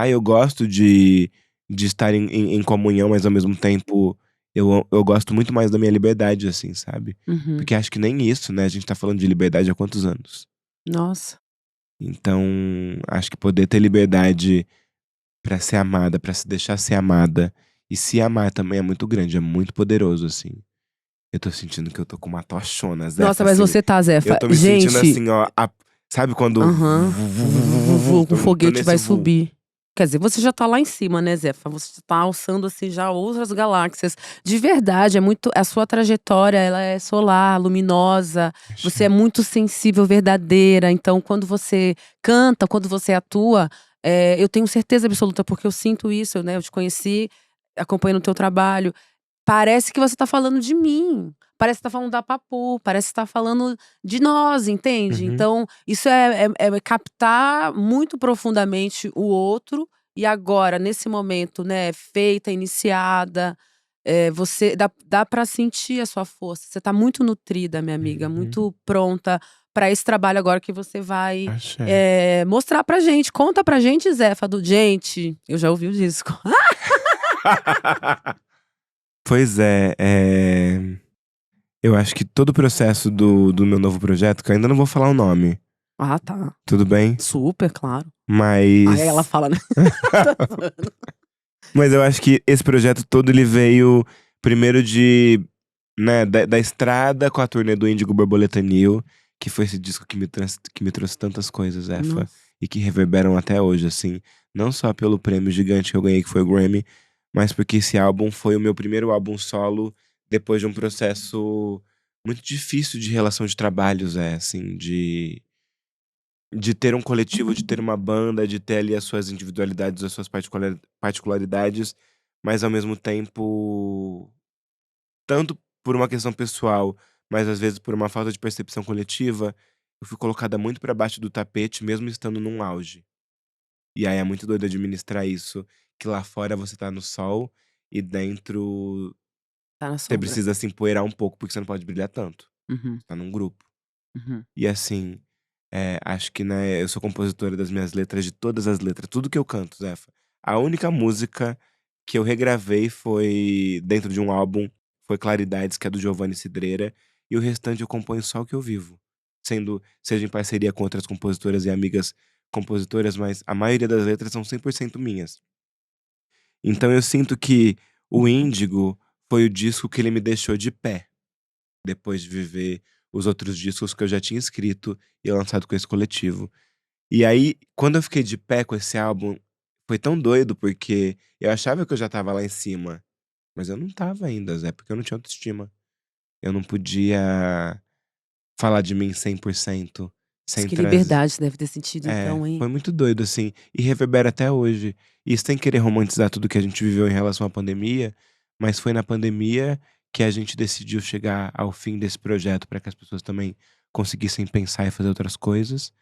eu gosto de estar em comunhão, mas ao mesmo tempo eu gosto muito mais da minha liberdade, assim, sabe? Uhum. Porque acho que nem isso, né? A gente tá falando de liberdade há quantos anos? Nossa. Então, acho que poder ter liberdade pra ser amada, pra se deixar ser amada e se amar também é muito grande, é muito poderoso, assim. Eu tô sentindo que eu tô com uma tochona, Zefa, Nossa, mas assim. você tá, Zefa. Eu tô me Gente, sentindo assim, ó. Sabe quando. aham. O foguete nesse vai voo. subir. Quer dizer, você já tá lá em cima, né, Zefa? Você tá alçando, assim, já outras galáxias. De verdade, a sua trajetória, ela é solar, luminosa. Você é muito sensível, verdadeira. Então, quando você canta, quando você atua, eu tenho certeza absoluta, porque eu sinto isso, né? Eu te conheci, acompanhando o teu trabalho. parece que você tá falando de mim. Parece que tá falando da Papu, parece que tá falando de nós, entende? Uhum. Então, isso é captar muito profundamente o outro. E agora, nesse momento, né, feita, iniciada, você dá pra sentir a sua força. Você tá muito nutrida, minha amiga, Uhum. muito pronta pra esse trabalho agora que você vai Axé. mostrar pra gente. Conta pra gente, Zefa, do gente. Eu já ouvi o disco. Pois é, eu acho que todo o processo do meu novo projeto, que eu ainda não vou falar o nome, Ah, tá. tudo bem? Super, claro. Aí ela Mas. fala, né? Tô zoando. Mas eu acho que esse projeto todo ele veio primeiro né, da estrada com a turnê do Índigo Borboleta New, que foi esse disco que me trouxe tantas coisas, Efa, Nossa. e que reverberam até hoje, assim. Não só pelo prêmio gigante que eu ganhei, que foi o Grammy, mas porque esse álbum foi o meu primeiro álbum solo depois de um processo muito difícil de relação de trabalhos, assim, de ter um coletivo, de ter uma banda, de ter ali as suas individualidades, as suas particularidades, mas ao mesmo tempo, tanto por uma questão pessoal, mas às vezes por uma falta de percepção coletiva, eu fui colocada muito pra baixo do tapete, mesmo estando num auge. E aí é muito doido administrar isso, que lá fora você tá no sol e dentro Tá na você sombra. precisa se empoeirar um pouco, porque você não pode brilhar tanto. Uhum, Você tá num grupo. uhum. E assim, acho que, né, eu sou compositora das minhas letras, de todas as letras, tudo que eu canto, Zefa. A única música que eu regravei foi dentro de um álbum, foi Claridades, que é do Giovanni Cidreira, e o restante eu componho só o que eu vivo. Seja em parceria com outras compositoras e amigas compositoras, mas a maioria das letras são 100% minhas. Então eu sinto que o Índigo foi o disco que ele me deixou de pé, depois de viver os outros discos que eu já tinha escrito e lançado com esse coletivo. E aí, quando eu fiquei de pé com esse álbum, foi tão doido, porque eu achava que eu já estava lá em cima, mas eu não estava ainda, Zé, porque eu não tinha autoestima. Eu não podia falar de mim 100%, Nossa, sem que trazer. liberdade você deve ter sentido então, hein? Foi muito doido, assim, e reverbera até hoje. E sem querer romantizar tudo que a gente viveu em relação à pandemia, mas foi na pandemia que a gente decidiu chegar ao fim desse projeto para que as pessoas também conseguissem pensar e fazer outras coisas.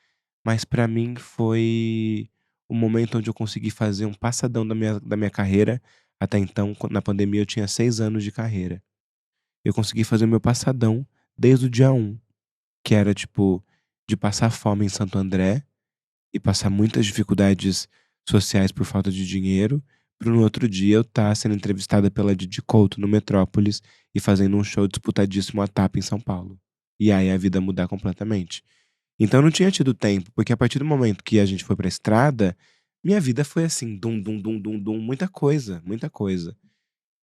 Mas pra mim foi o momento onde eu consegui fazer um passadão da minha carreira. Até então, na pandemia, eu tinha 6 anos de carreira. Eu consegui fazer o meu passadão desde o dia 1, que era tipo de passar fome em Santo André e passar muitas dificuldades sociais por falta de dinheiro, para no outro dia eu estar sendo entrevistada pela Didi Couto no Metrópolis e fazendo um show disputadíssimo à tapa em São Paulo. E aí a vida mudar completamente. Então eu não tinha tido tempo, porque a partir do momento que a gente foi pra estrada, minha vida foi assim, dum, dum, dum, dum, dum, muita coisa, muita coisa.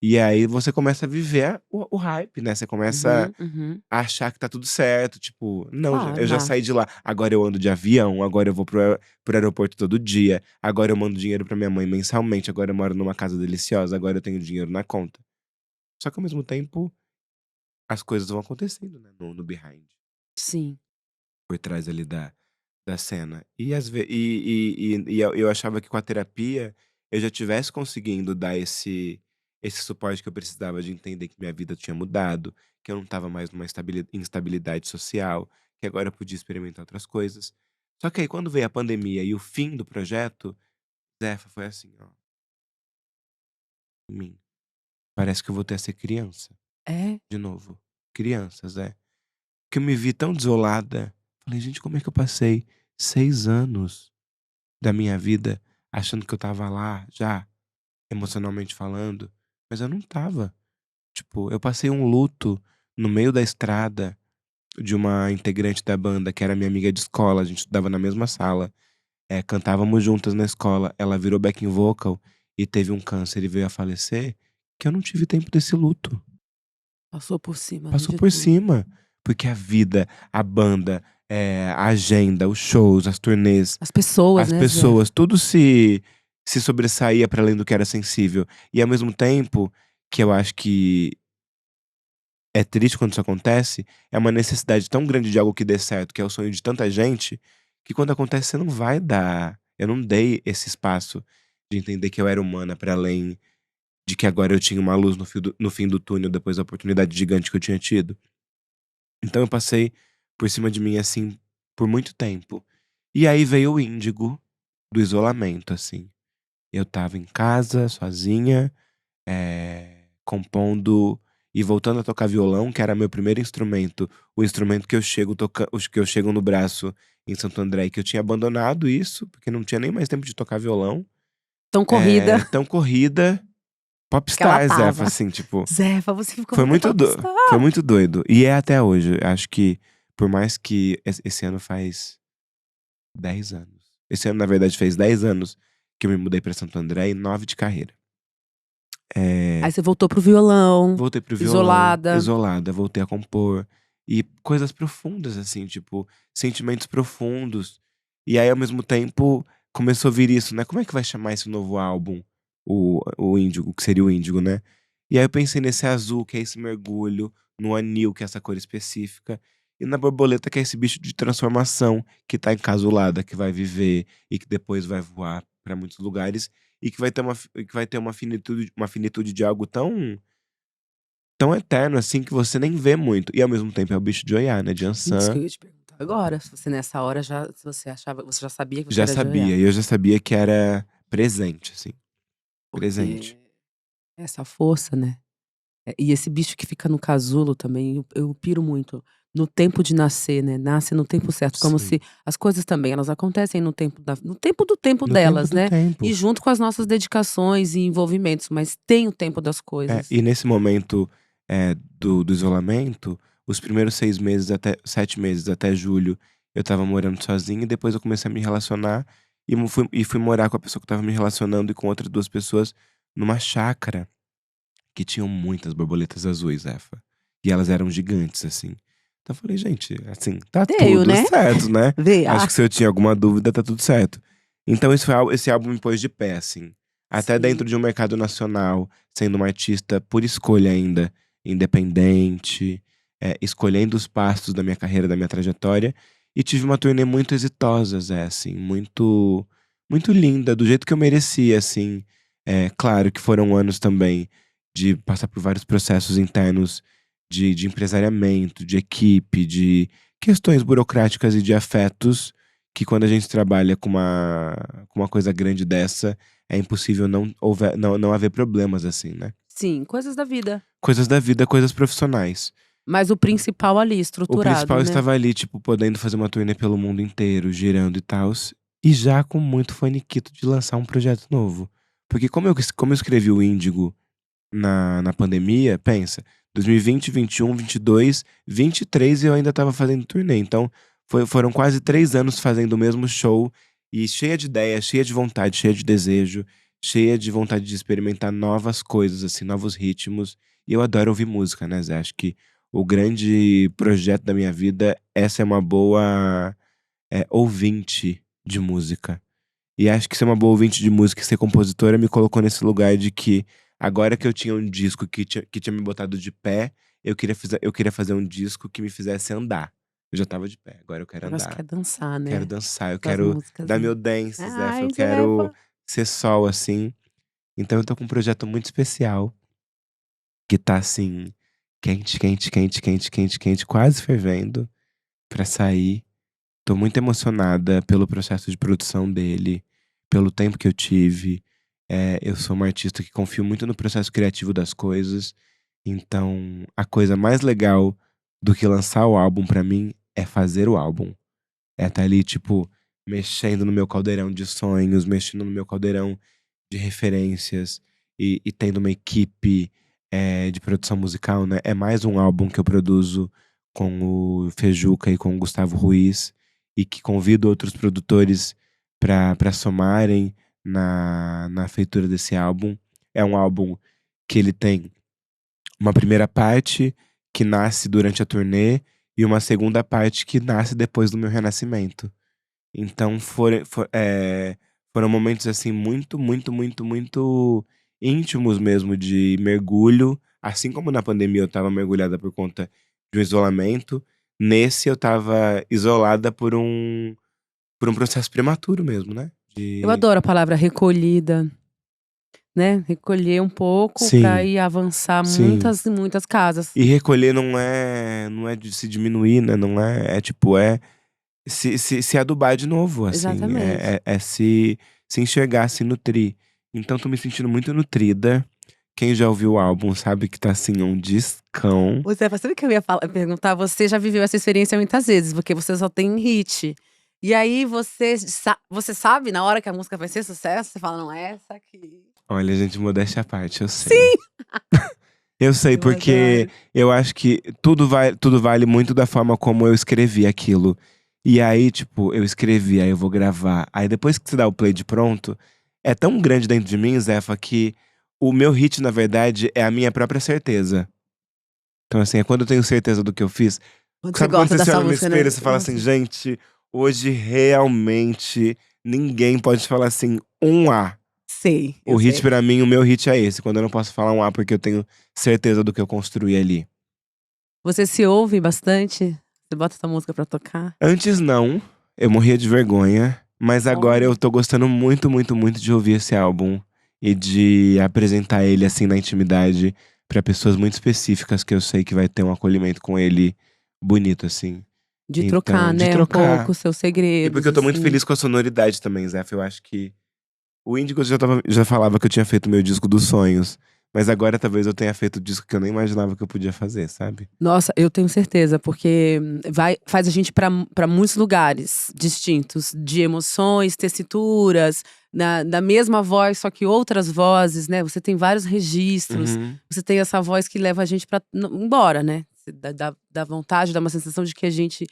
E aí você começa a viver o hype, né? Você começa Uhum, uhum. a achar que tá tudo certo. Tipo, não, Claro, eu já ah, saí de lá. Agora eu ando de avião, agora eu vou pro aeroporto todo dia, agora eu mando dinheiro pra minha mãe mensalmente, agora eu moro numa casa deliciosa, agora eu tenho dinheiro na conta. Só que ao mesmo tempo, as coisas vão acontecendo, né? No behind, sim. por trás ali da cena. E, eu achava que com a terapia eu já tivesse conseguindo dar esse suporte que eu precisava de entender que minha vida tinha mudado, que eu não estava mais numa instabilidade social, que agora eu podia experimentar outras coisas. Só que aí quando veio a pandemia e o fim do projeto, Zefa foi assim, ó, em mim. Parece que eu voltei a ser criança, É? de novo. Criança, Zé. Que eu me vi tão desolada. Falei, gente, como é que eu passei 6 anos da minha vida achando que eu estava lá já, emocionalmente falando, mas eu não estava. Tipo, eu passei um luto no meio da estrada de uma integrante da banda que era minha amiga de escola, a gente estudava na mesma sala, cantávamos juntas na escola, ela virou backing vocal e teve um câncer e veio a falecer, que eu não tive tempo desse luto. Passou por cima, né, Passou de por tudo. cima, porque a vida, a banda, a agenda, os shows, as turnês, As pessoas, as né, Zefa? pessoas, tudo se sobressaía para além do que era sensível. E ao mesmo tempo, que eu acho que é triste quando isso acontece, é uma necessidade tão grande de algo que dê certo, que é o sonho de tanta gente, que quando acontece você não vai dar. Eu não dei esse espaço de entender que eu era humana para além de que agora eu tinha uma luz no fim do túnel depois da oportunidade gigante que eu tinha tido. Então eu passei por cima de mim, assim, por muito tempo. E aí veio o índigo do isolamento, assim. Eu tava em casa, sozinha, compondo e voltando a tocar violão, que era meu primeiro instrumento. O instrumento que eu chego no braço em Santo André, e que eu tinha abandonado isso, porque não tinha nem mais tempo de tocar violão. Tão corrida Tão corrida, que ela popstar, Zefa, tava. assim, tipo. Zefa, você ficou Foi muito muito, popstar. foi muito doido. E é até hoje. Acho que, por mais que esse ano faz 10 anos. Esse ano, na verdade, fez 10 anos que eu me mudei pra Santo André e 9 de carreira. Aí você voltou pro violão, Voltei pro violão, isolada. isolada, voltei a compor. E coisas profundas, assim, tipo, sentimentos profundos. E aí, ao mesmo tempo, começou a vir isso, né? Como é que vai chamar esse novo álbum? O Índigo, que seria o Índigo, né? E aí eu pensei nesse azul, que é esse mergulho, no anil, que é essa cor específica, e na borboleta, que é esse bicho de transformação, que tá encasulada, que vai viver e que depois vai voar pra muitos lugares, e que vai ter uma finitude de algo tão eterno assim que você nem vê muito. E ao mesmo tempo é o bicho de Oiá, né? De Isso que Ançã. eu ia te perguntar agora. Se você nessa hora se você achava, você já sabia que você Já era de sabia. Oiá. E eu já sabia que era presente, assim. Presente. Porque essa força, né? E esse bicho que fica no casulo também, eu piro muito. No tempo de nascer, né? Nasce no tempo certo. Como Sim. se as coisas também, elas acontecem no tempo no tempo do tempo No tempo delas, do né? tempo. E junto com as nossas dedicações e envolvimentos, mas tem o tempo das coisas. E nesse momento do isolamento, os primeiros 7 meses, até julho, eu tava morando sozinho. E depois eu comecei a me relacionar. E fui morar com a pessoa que eu tava me relacionando e com outras 2 pessoas numa chácara que tinham muitas borboletas azuis, Efa. E elas eram gigantes, assim. Então eu falei, gente, assim, tá Veio, tudo né? certo, né? Veio. Acho que se eu tinha alguma dúvida, tá tudo certo. Então esse álbum me pôs de pé, assim. Até Sim. dentro de um mercado nacional, sendo uma artista por escolha ainda, independente, escolhendo os passos da minha carreira, da minha trajetória. E tive uma turnê muito exitosa, Zé, assim, muito, muito linda, do jeito que eu merecia, assim. Claro que foram anos também de passar por vários processos internos de empresariamento, de equipe, de questões burocráticas e de afetos, que quando a gente trabalha com uma coisa grande dessa, é impossível não haver problemas, assim, né? Sim, coisas da vida. Coisas da vida, coisas profissionais. Mas o principal ali, O estruturado, principal né? estava ali, tipo, podendo fazer uma turnê pelo mundo inteiro, girando e tal, e já com muito faniquito de lançar um projeto novo. Porque como eu escrevi o Índigo na pandemia, pensa, 2020, 21, 22, 23 eu ainda tava fazendo turnê. Então, foram quase 3 anos fazendo o mesmo show e cheia de ideia, cheia de vontade, cheia de desejo, cheia de vontade de experimentar novas coisas, assim, novos ritmos. E eu adoro ouvir música, né, Zé? Acho que o grande projeto da minha vida é ser uma boa ouvinte de música. E acho que ser uma boa ouvinte de música e ser compositora me colocou nesse lugar de que agora que eu tinha um disco que tinha me botado de pé, eu queria fazer um disco que me fizesse andar. Eu já tava de pé, agora eu quero Agora você andar. quer dançar, Quero né? dançar, eu Com as quero músicas, dar né? meu dance, Zé. Eu Ai, quero Zefa. ser sol, assim. Então eu tô com um projeto muito especial, que tá assim, quente, quente, quente, quente, quente, quente, quase fervendo pra sair. Tô muito emocionada pelo processo de produção dele, pelo tempo que eu tive. Eu sou uma artista que confio muito no processo criativo das coisas. Então, a coisa mais legal do que lançar o álbum pra mim é fazer o álbum. É estar ali, tipo, mexendo no meu caldeirão de sonhos, mexendo no meu caldeirão de referências e tendo uma equipe de produção musical, né? É mais um álbum que eu produzo com o Fejuca e com o Gustavo Ruiz e que convido outros produtores para somarem na feitura desse álbum. É um álbum que ele tem uma primeira parte que nasce durante a turnê e uma segunda parte que nasce depois do meu renascimento. Então foram momentos assim muito, muito, muito, muito íntimos mesmo de mergulho. Assim como na pandemia eu tava mergulhada por conta de um isolamento, nesse eu tava isolada por um processo prematuro mesmo, né? Eu De adoro a palavra recolhida. né, recolher um pouco pra Sim, ir avançar sim. muitas e muitas casas. E recolher não é de se diminuir, né, não é tipo, é se adubar de novo, assim, Exatamente. é se enxergar, se nutrir. Então tô me sentindo muito nutrida. Quem já ouviu o álbum sabe que tá, assim, um discão. Você sabe o que eu ia perguntar? Você já viveu essa experiência muitas vezes, porque você só tem hit. E aí você sabe na hora que a música vai ser sucesso? Você fala: "Não, é essa aqui". Olha, gente, modéstia à parte, eu sei. Sim, Eu sei, eu porque adoro. eu acho que tudo vale muito da forma como eu escrevi aquilo. E aí, tipo, eu escrevi, aí eu vou gravar. Aí depois que você dá o play de pronto, é tão grande dentro de mim, Zefa, que o meu hit, na verdade, é a minha própria certeza. Então, assim, é quando eu tenho certeza do que eu fiz. Quando você Sabe quando gosta você se dessa olha no música, né? espelho e você fala assim, Nossa. gente, hoje realmente ninguém pode falar assim, um A. Sei, O eu hit sei. pra mim, o meu hit é esse, quando eu não posso falar um A porque eu tenho certeza do que eu construí ali. Você se ouve bastante? Você bota essa música pra tocar? Antes não, eu morria de vergonha, mas agora eu Olha. tô gostando muito, muito, muito de ouvir esse álbum e de apresentar ele assim na intimidade pra pessoas muito específicas que eu sei que vai ter um acolhimento com ele bonito assim. De trocar, Então, de né, um pouco trocar. os seus E porque segredos, eu tô muito assim. feliz com a sonoridade também, Zé. Eu acho que o Índigo já falava que eu tinha feito meu disco dos sonhos, mas agora talvez eu tenha feito o disco que eu nem imaginava que eu podia fazer, sabe? Nossa, eu tenho certeza, porque faz a gente para muitos lugares distintos, de emoções, tessituras, da mesma voz, só que outras vozes, né? Você tem vários registros, Uhum. você tem essa voz que leva a gente para embora, né? Dá vontade, dá uma sensação de que a gente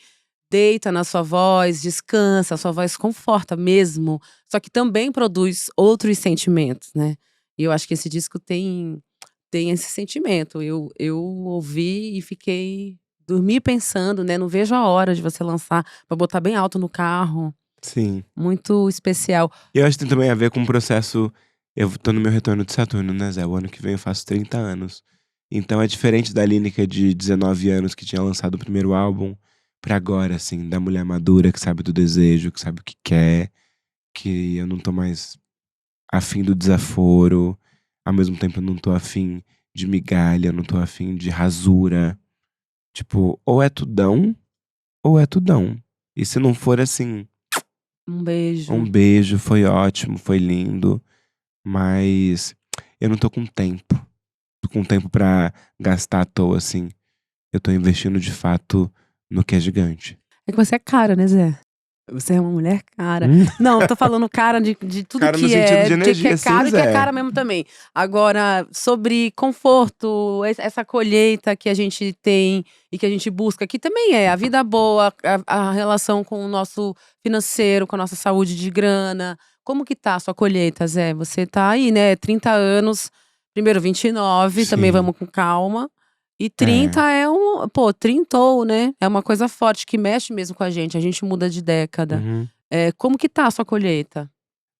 deita na sua voz, descansa, a sua voz conforta mesmo, só que também produz outros sentimentos, né? E eu acho que esse disco tem esse sentimento. Eu ouvi e fiquei dormi pensando, né, não vejo a hora de você lançar, pra botar bem alto no carro. Sim. Muito especial. E eu acho que tem também a ver com o processo. Eu tô no meu retorno de Saturno, né, Zé? O ano que vem eu faço 30 anos. Então é diferente da Lineker de 19 anos que tinha lançado o primeiro álbum pra agora, assim, da mulher madura que sabe do desejo, que sabe o que quer, que eu não tô mais afim do desaforo, ao mesmo tempo eu não tô afim de migalha, eu não tô afim de rasura. Tipo, ou é tudão. E se não for assim, Um um beijo. beijo, foi ótimo, foi lindo, mas eu não tô com tempo. Tô com tempo pra gastar à toa, assim. Eu tô investindo de fato no que é gigante. É que você é cara, né, Zé? Você é uma mulher cara. Hum? Não, eu tô falando cara de tudo Cara, no sentido de que é energia, sim, caro e que é Zé. cara mesmo também. Agora, sobre conforto, essa colheita que a gente tem e que a gente busca, que também é a vida boa, a relação com o nosso financeiro, com a nossa saúde de grana. Como que tá a sua colheita, Zé? Você tá aí, né, 30 anos, primeiro 29, também Sim, vamos com calma. E é. 30 é pô, trintou, né, é uma coisa forte que mexe mesmo com a gente muda de década. Uhum. Como que tá a sua colheita?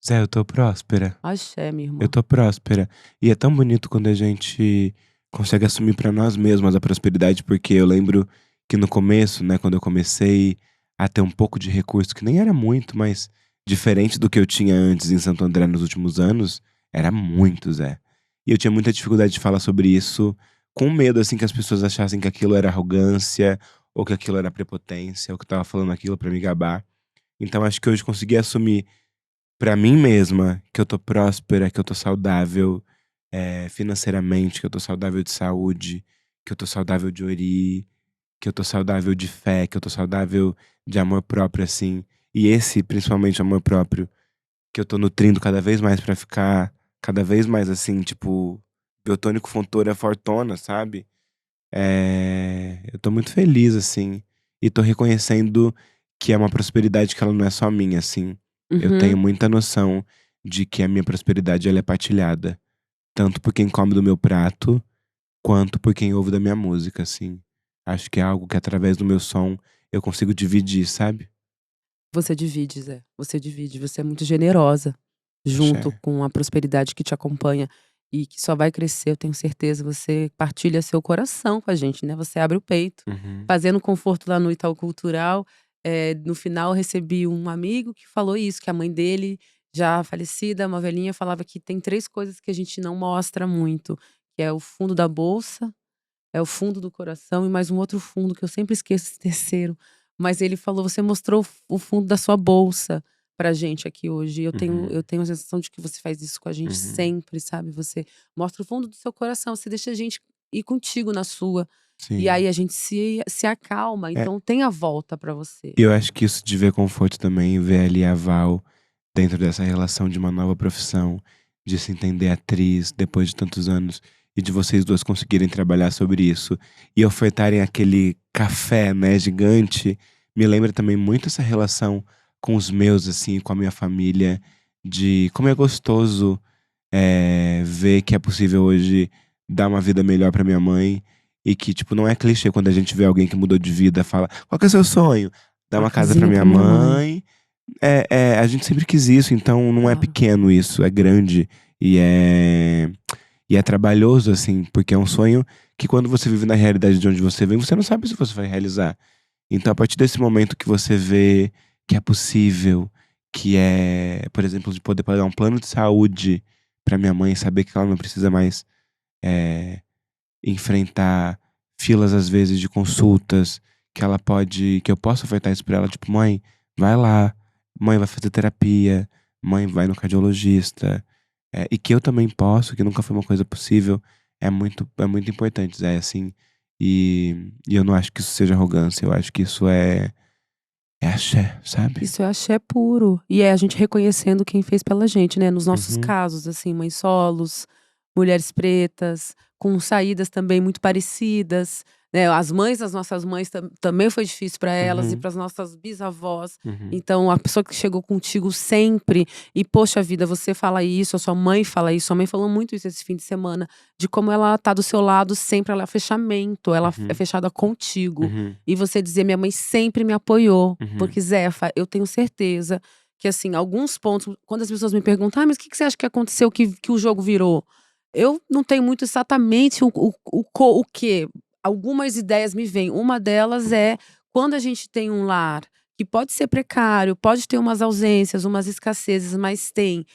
Zé, eu tô próspera. Axé, minha Eu irmã. tô próspera. E é tão bonito quando a gente consegue assumir pra nós mesmos a prosperidade, porque eu lembro que no começo, né, quando eu comecei a ter um pouco de recurso, que nem era muito, mas diferente do que eu tinha antes em Santo André nos últimos anos, era muito, Zé. E eu tinha muita dificuldade de falar sobre isso, com medo, assim, que as pessoas achassem que aquilo era arrogância, ou que aquilo era prepotência, ou que eu tava falando aquilo pra me gabar. Então acho que hoje consegui assumir pra mim mesma que eu tô próspera, que eu tô saudável, financeiramente, que eu tô saudável de saúde, que eu tô saudável de ori, que eu tô saudável de fé, que eu tô saudável de amor próprio, assim. E esse, principalmente, amor próprio, que eu tô nutrindo cada vez mais pra ficar cada vez mais, assim, tipo, biotônico fontoura fortona, sabe? Eu tô muito feliz, assim, e tô reconhecendo que é uma prosperidade que ela não é só minha, assim. Eu tenho Uhum. muita noção de que a minha prosperidade ela é partilhada, tanto por quem come do meu prato, quanto por quem ouve da minha música, assim. Acho que é algo que através do meu som eu consigo dividir, sabe? Você divide, Zé, você divide, você é muito generosa, junto Axé. com a prosperidade que te acompanha e que só vai crescer, eu tenho certeza. Você partilha seu coração com a gente, né, você abre o peito. Uhum. Fazendo conforto lá no Itaú Cultural, no final eu recebi um amigo que falou isso, que a mãe dele já falecida, uma velhinha, falava que tem 3 coisas que a gente não mostra muito, que é o fundo da bolsa, é o fundo do coração e mais um outro fundo que eu sempre esqueço, esse terceiro. Mas ele falou: "Você mostrou o fundo da sua bolsa pra gente aqui hoje". E Uhum, eu tenho a sensação de que você faz isso com a gente uhum. sempre, sabe. Você mostra o fundo do seu coração, você deixa a gente ir contigo na sua, e Sim. aí a gente se acalma, É, então tem a volta pra você. e eu acho que isso de ver conforto também, ver ali a Val dentro dessa relação de uma nova profissão, de se entender atriz depois de tantos anos e de vocês duas conseguirem trabalhar sobre isso e ofertarem aquele café, né, gigante, me lembra também muito essa relação com os meus, assim, com a minha família, de como é gostoso, ver que é possível hoje dar uma vida melhor pra minha mãe e que, tipo, não é clichê quando a gente vê alguém que mudou de vida, fala: "Qual que é o seu sonho?". Dar Uma uma casa pra casinha minha pra minha mãe. mãe. A gente sempre quis isso, então não é Claro. pequeno isso, é grande e é trabalhoso, assim, porque é um sonho que quando você vive na realidade de onde você vem, você não sabe se você vai realizar. Então a partir desse momento que você vê que é possível, que é, por exemplo, de poder pagar um plano de saúde pra minha mãe, saber que ela não precisa mais, eh, enfrentar filas, às vezes, de consultas, que eu posso ofertar isso pra ela, tipo: "Mãe, vai lá, mãe vai fazer terapia, mãe vai no cardiologista", e que eu também posso, que nunca foi uma coisa possível, é muito importante, Zé, assim, e eu não acho que isso seja arrogância, eu acho que isso é axé, sabe? Isso é axé puro. E é a gente reconhecendo quem fez pela gente, né, nos nossos Uhum, casos, assim, mães solos, mulheres pretas, com saídas também muito parecidas, né, as mães das nossas mães também foi difícil para elas e uhum, para as nossas bisavós. uhum, Então a pessoa que chegou contigo sempre e, poxa vida, você fala isso, a sua mãe fala isso, sua mãe falou muito isso esse fim de semana, de como ela tá do seu lado sempre, ela é fechamento, ela é uhum, fechada contigo. uhum, E você dizer: "Minha mãe sempre me apoiou", uhum, porque Zefa, eu tenho certeza que, assim, alguns pontos quando as pessoas me perguntam: "Ah, mas o que que você acha que aconteceu que o jogo virou?", eu não tenho muito exatamente o quê. Algumas ideias me vêm, uma delas é quando a gente tem um lar que pode ser precário, pode ter umas ausências, umas escassezes, mas tem,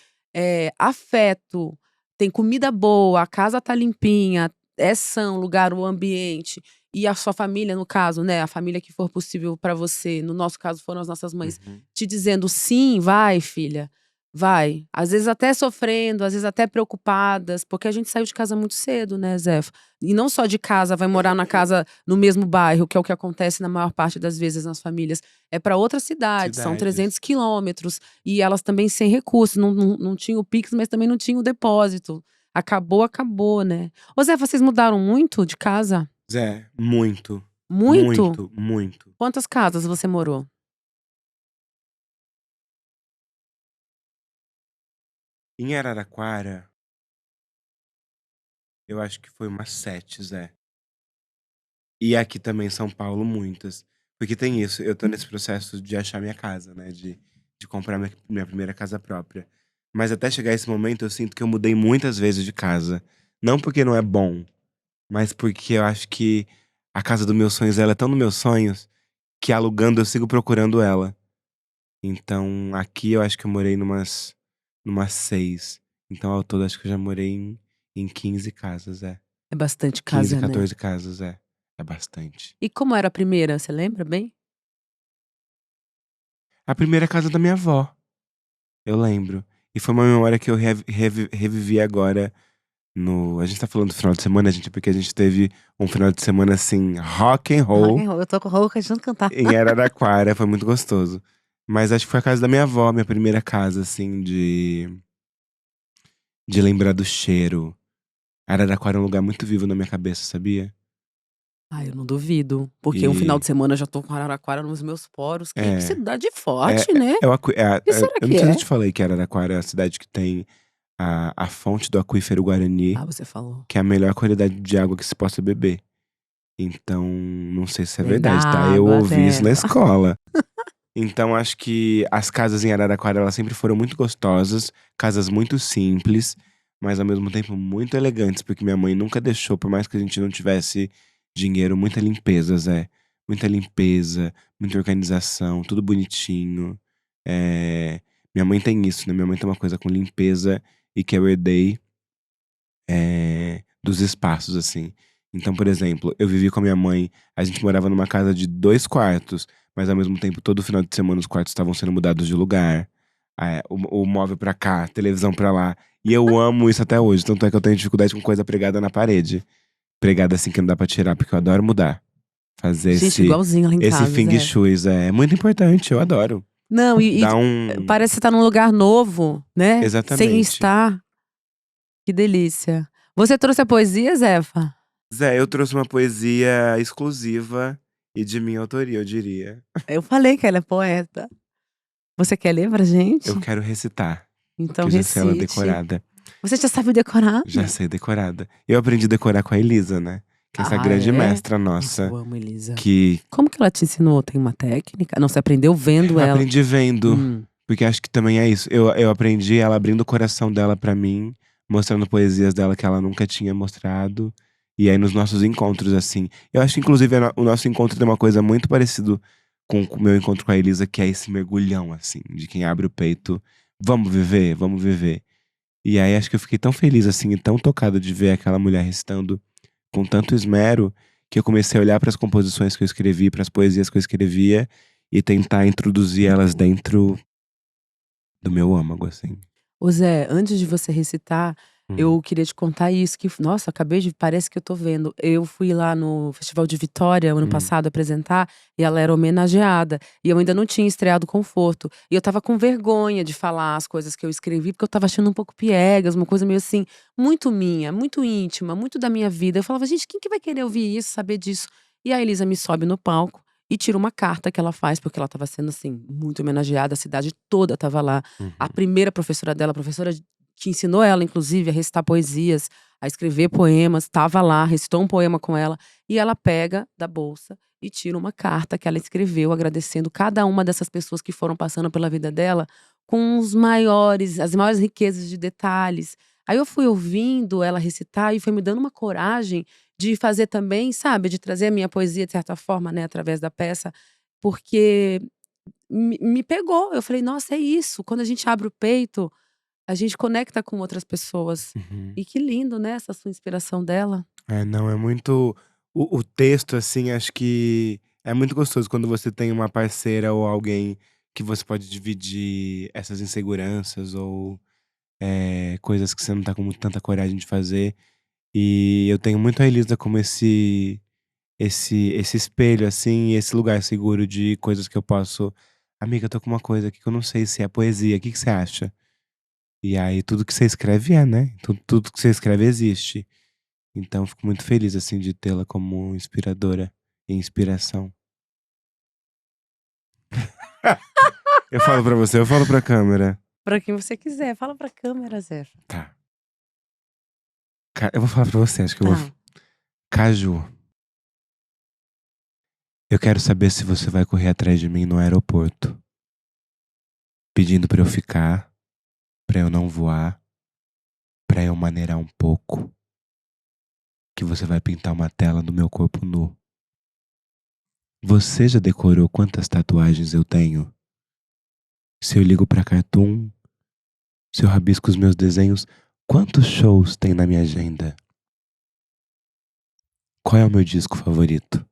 afeto, tem comida boa, a casa tá limpinha, é são, o lugar, o ambiente, e a sua família, no caso, né, a família que for possível pra você, no nosso caso foram as nossas mães, uhum. te dizendo: "Sim, vai filha, vai". Às vezes até sofrendo, às vezes até preocupadas, porque a gente saiu de casa muito cedo, né, Zefa. E não só de casa, vai morar na casa no mesmo bairro, que é o que acontece na maior parte das vezes nas famílias, é pra outra cidade, são Cidades. 300 quilômetros, e elas também sem recursos, não tinham o Pix, mas também não tinham o depósito. Acabou, acabou, né. Ô Zefa, vocês mudaram muito de casa? Zé, muito, Muito? muito, muito. Quantas casas você morou? Em Araraquara, eu acho que foi umas 7, Zé. E aqui também em São Paulo, muitas. Porque tem isso, eu tô nesse processo de achar minha casa, né, de comprar minha primeira casa própria. Mas até chegar esse momento, eu sinto que eu mudei muitas vezes de casa. Não porque não é bom, mas porque eu acho que a casa dos meus sonhos, ela é tão nos meus sonhos, que alugando eu sigo procurando ela. Então, aqui eu acho que eu morei numas 6. Então, ao todo, acho que eu já morei em 15 casas, é. É bastante 15, casa, né. 14 casas, é. É bastante. E como era a primeira, você lembra bem? A primeira é a casa da minha avó, eu lembro. E foi uma memória que eu revivi agora no a gente tá falando do final de semana, gente, porque a gente teve um final de semana, assim, rock and Rock roll and roll, eu tô com rouca de tanto cantar. em Araraquara, foi muito gostoso. Mas acho que foi a casa da minha avó, minha primeira casa, assim, de lembrar do cheiro. Araraquara é um lugar muito vivo na minha cabeça, sabia? Ah, eu não duvido, porque um final E de semana já tô com Araraquara nos meus poros. Que é, cidade forte, né. é o aque é a Que será eu não que sei se eu é? te falei que Araraquara é a cidade que tem a fonte do aquífero Guarani, Ah, você falou. que é a melhor qualidade de água que se possa beber. Então, não sei se é Vem da verdade, tá? Eu água, a ouvi isso na terra. escola. Então acho que as casas em Araraquara, elas sempre foram muito gostosas, casas muito simples, mas ao mesmo tempo muito elegantes, porque minha mãe nunca deixou, por mais que a gente não tivesse dinheiro, muita limpeza, Zé. Muita limpeza, muita organização, tudo bonitinho. Eh, Minha mãe tem isso, né? Minha mãe tem uma coisa com limpeza e que eu herdei dos espaços, assim. Então, por exemplo, eu vivi com a minha mãe, a gente morava numa casa de 2 quartos, mas ao mesmo tempo, todo final de semana, os quartos estavam sendo mudados de lugar. O móvel pra cá, televisão pra lá. E eu amo isso até hoje. Tanto é que eu tenho dificuldade com coisa pregada na parede. Pregada assim que não dá pra tirar, porque eu adoro mudar. Fazer Gente, esse, igualzinho lá em esse casa, feng Zé. shui é muito importante, eu adoro. Não, Dá um. parece que você tá num lugar novo, né? Sem Exatamente. estar. Que delícia. Você trouxe a poesia, Zefa? Zé, eu trouxe uma poesia exclusiva e de minha autoria, eu diria. Eu falei que ela é poeta. Você quer ler pra Eu gente? quero recitar, Então que eu já sei ela recite. decorada. Você já sabe decorar? Já sei decorada. Eu aprendi a decorar com a Elisa, né? Que é essa Ah, grande é? mestra Nossa, nossa. eu amo Elisa. Que Como que ela te ensinou? Tem uma técnica? Não, você aprendeu vendo eu ela. aprendi vendo. Hum. Porque acho que também é isso. Eu aprendi ela abrindo o coração dela pra mim, mostrando poesias dela que ela nunca tinha mostrado. E aí nos nossos encontros, assim. Eu acho que, inclusive, o nosso encontro tem uma coisa muito parecida com o meu encontro com a Elisa, que é esse mergulhão, assim, de quem abre o peito. Vamos viver, vamos viver. E aí acho que eu fiquei tão feliz, assim, e tão tocado de ver aquela mulher recitando com tanto esmero, que eu comecei a olhar para as composições que eu escrevi, para as poesias que eu escrevia, e tentar introduzir elas dentro do meu âmago, assim. Ô Zé, antes de você recitar, Hum, eu queria te contar isso, que, nossa, acabei de, parece que eu tô vendo. Eu fui lá no Festival de Vitória, ano hum, passado, apresentar, e ela era homenageada. E eu ainda não tinha estreado Conforto. E eu tava com vergonha de falar as coisas que eu escrevi, porque eu tava achando um pouco piegas, uma coisa meio assim, muito minha, muito íntima, muito da minha vida. Eu falava, gente, quem que vai querer ouvir isso, saber disso? E a Elisa me sobe no palco e tira uma carta que ela faz, porque ela tava sendo, assim, muito homenageada, a cidade toda tava lá. A uhum. primeira professora dela, a professora que ensinou ela, inclusive, a recitar poesias, a escrever poemas, estava lá, recitou um poema com ela. E ela pega da bolsa e tira uma carta que ela escreveu, agradecendo cada uma dessas pessoas que foram passando pela vida dela, com as maiores riquezas de detalhes. Aí eu fui ouvindo ela recitar e foi me dando uma coragem de fazer também, sabe, de trazer a minha poesia, de certa forma, né, através da peça, porque me pegou. Eu falei: "Nossa, é isso, quando a gente abre o peito, a gente conecta com outras pessoas". Uhum. E que lindo, né, essa sua inspiração dela. É, não, é muito. O texto, assim, acho que é muito gostoso quando você tem uma parceira ou alguém que você pode dividir essas inseguranças ou coisas que você não tá com tanta coragem de fazer. E eu tenho muito a Elisa como esse espelho, assim, e esse lugar seguro de coisas que eu posso. Amiga, eu tô com uma coisa aqui que eu não sei se é poesia, o que que você acha? E aí tudo que você escreve né? Tudo que você escreve existe. Então eu fico muito feliz, assim, de tê-la como inspiradora e inspiração. Eu falo pra você, eu falo pra câmera. Pra quem você quiser, fala pra câmera, Zé. Tá. Eu vou falar pra você, acho que eu vou. Tá. Caju, eu quero saber se você vai correr atrás de mim no aeroporto, pedindo pra eu ficar, pra eu não voar, pra eu maneirar um pouco, que você vai pintar uma tela do meu corpo nu. Você já decorou quantas tatuagens eu tenho? Se eu ligo pra Cartoon, se eu rabisco os meus desenhos, quantos shows tem na minha agenda? Qual é o meu disco favorito?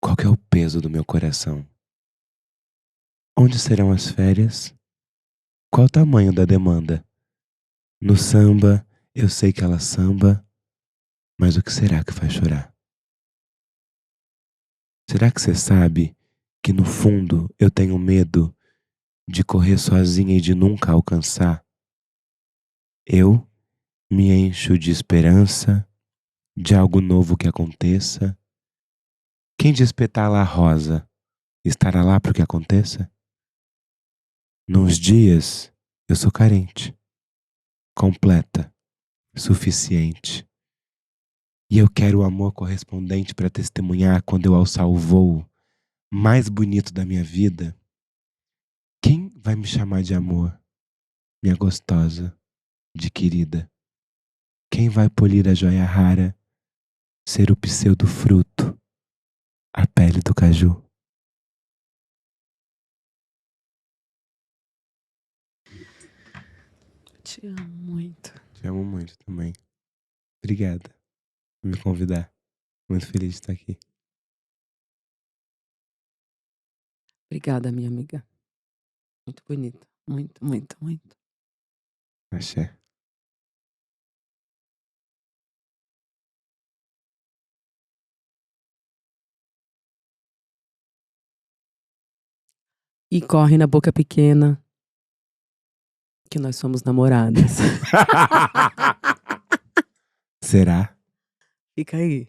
Qual que é o peso do meu coração? Onde serão as férias? Qual o tamanho da demanda? No samba, eu sei que ela samba, mas o que será que faz chorar? Será que você sabe que no fundo eu tenho medo de correr sozinha e de nunca alcançar? Eu me encho de esperança, de algo novo que aconteça. Quem de espetar a rosa estará lá para o que aconteça? Nos dias eu sou carente, completa, suficiente. E eu quero o amor correspondente para testemunhar quando eu alçar o voo mais bonito da minha vida. Quem vai me chamar de amor, minha gostosa, de querida? Quem vai polir a joia rara, ser o pseudo fruto, a pele do caju? Te amo muito. Te amo muito também. Obrigada por me convidar. Muito feliz de estar aqui. Obrigada, minha amiga. Muito bonita. Muito, muito, muito. Axé. E corre na boca pequena que nós somos namoradas. Será? Fica aí.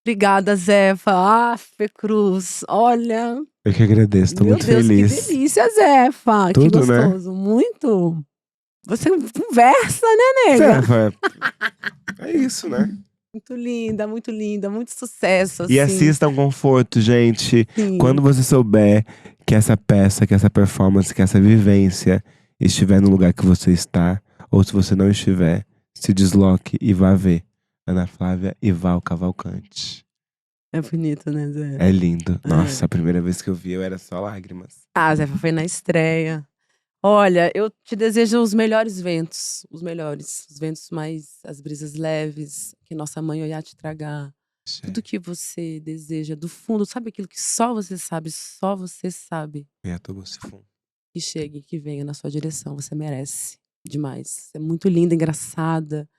Obrigada, Zefa. Fê Cruz. Olha. Eu que agradeço, tô Meu muito Deus, feliz. que delícia, Zefa. Que Tudo, né? gostoso. Muito. Você conversa, né, nega? Zefa, é isso, né? Muito linda, muito sucesso, assim. E assistam Conforto, gente. Sim. Quando você souber que essa peça, que essa performance, que essa vivência estiver no lugar que você está, ou se você não estiver, se desloque e vá ver Ana Flávia e Val Cavalcante. É bonito, né, Zé? É lindo. Nossa, a primeira vez que eu vi, eu era só lágrimas. Ah, Zé, foi na estreia. Olha, eu te desejo os melhores ventos. Os melhores. Os ventos mais… As brisas leves. Que nossa mãe olhar te tragar. Tudo que você deseja do fundo. Sabe aquilo que só você sabe? Só você sabe. Que chegue, que venha na sua direção. Você merece. Demais. Você é muito linda, engraçada.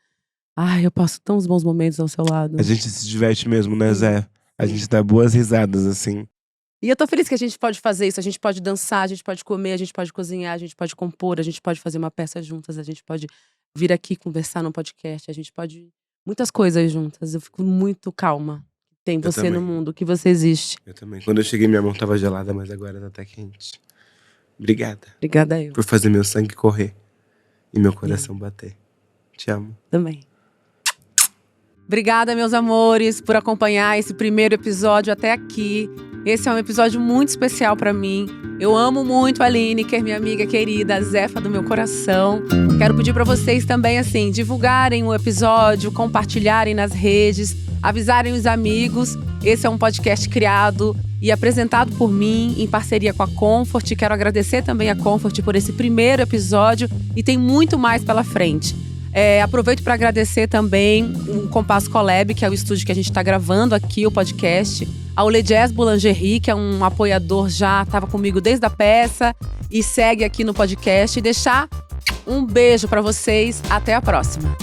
Ai, eu passo tão bons momentos ao seu lado. A gente se diverte mesmo, né, Zé? A gente dá boas risadas, assim. E eu tô feliz que a gente pode fazer isso. A gente pode dançar, a gente pode comer, a gente pode cozinhar, a gente pode compor, a gente pode fazer uma peça juntas, a gente pode vir aqui conversar num podcast, a gente pode… Muitas coisas juntas. Eu fico muito calma. Tem você também. no mundo, que você existe. Eu também. Quando eu cheguei, minha mão tava gelada, mas agora tá até quente. Obrigada. Obrigada eu. Por fazer meu sangue correr e meu coração bater. Te amo. Também. Obrigada, meus amores, por acompanhar esse primeiro episódio até aqui. Esse é um episódio muito especial pra mim. Eu amo muito a Lineker, minha amiga querida, a Zefa do meu coração. Quero pedir pra vocês também, assim, divulgarem o episódio, compartilharem nas redes, avisarem os amigos. Esse é um podcast criado e apresentado por mim, em parceria com a Comfort. Quero agradecer também a Comfort por esse primeiro episódio e tem muito mais pela frente. Aproveito para agradecer também o Compasso Collab, que é o estúdio que a gente está gravando aqui o podcast. Ao Le Jazz Boulangerie, que é um apoiador, já estava comigo desde a peça e segue aqui no podcast. E deixar um beijo para vocês. Até a próxima.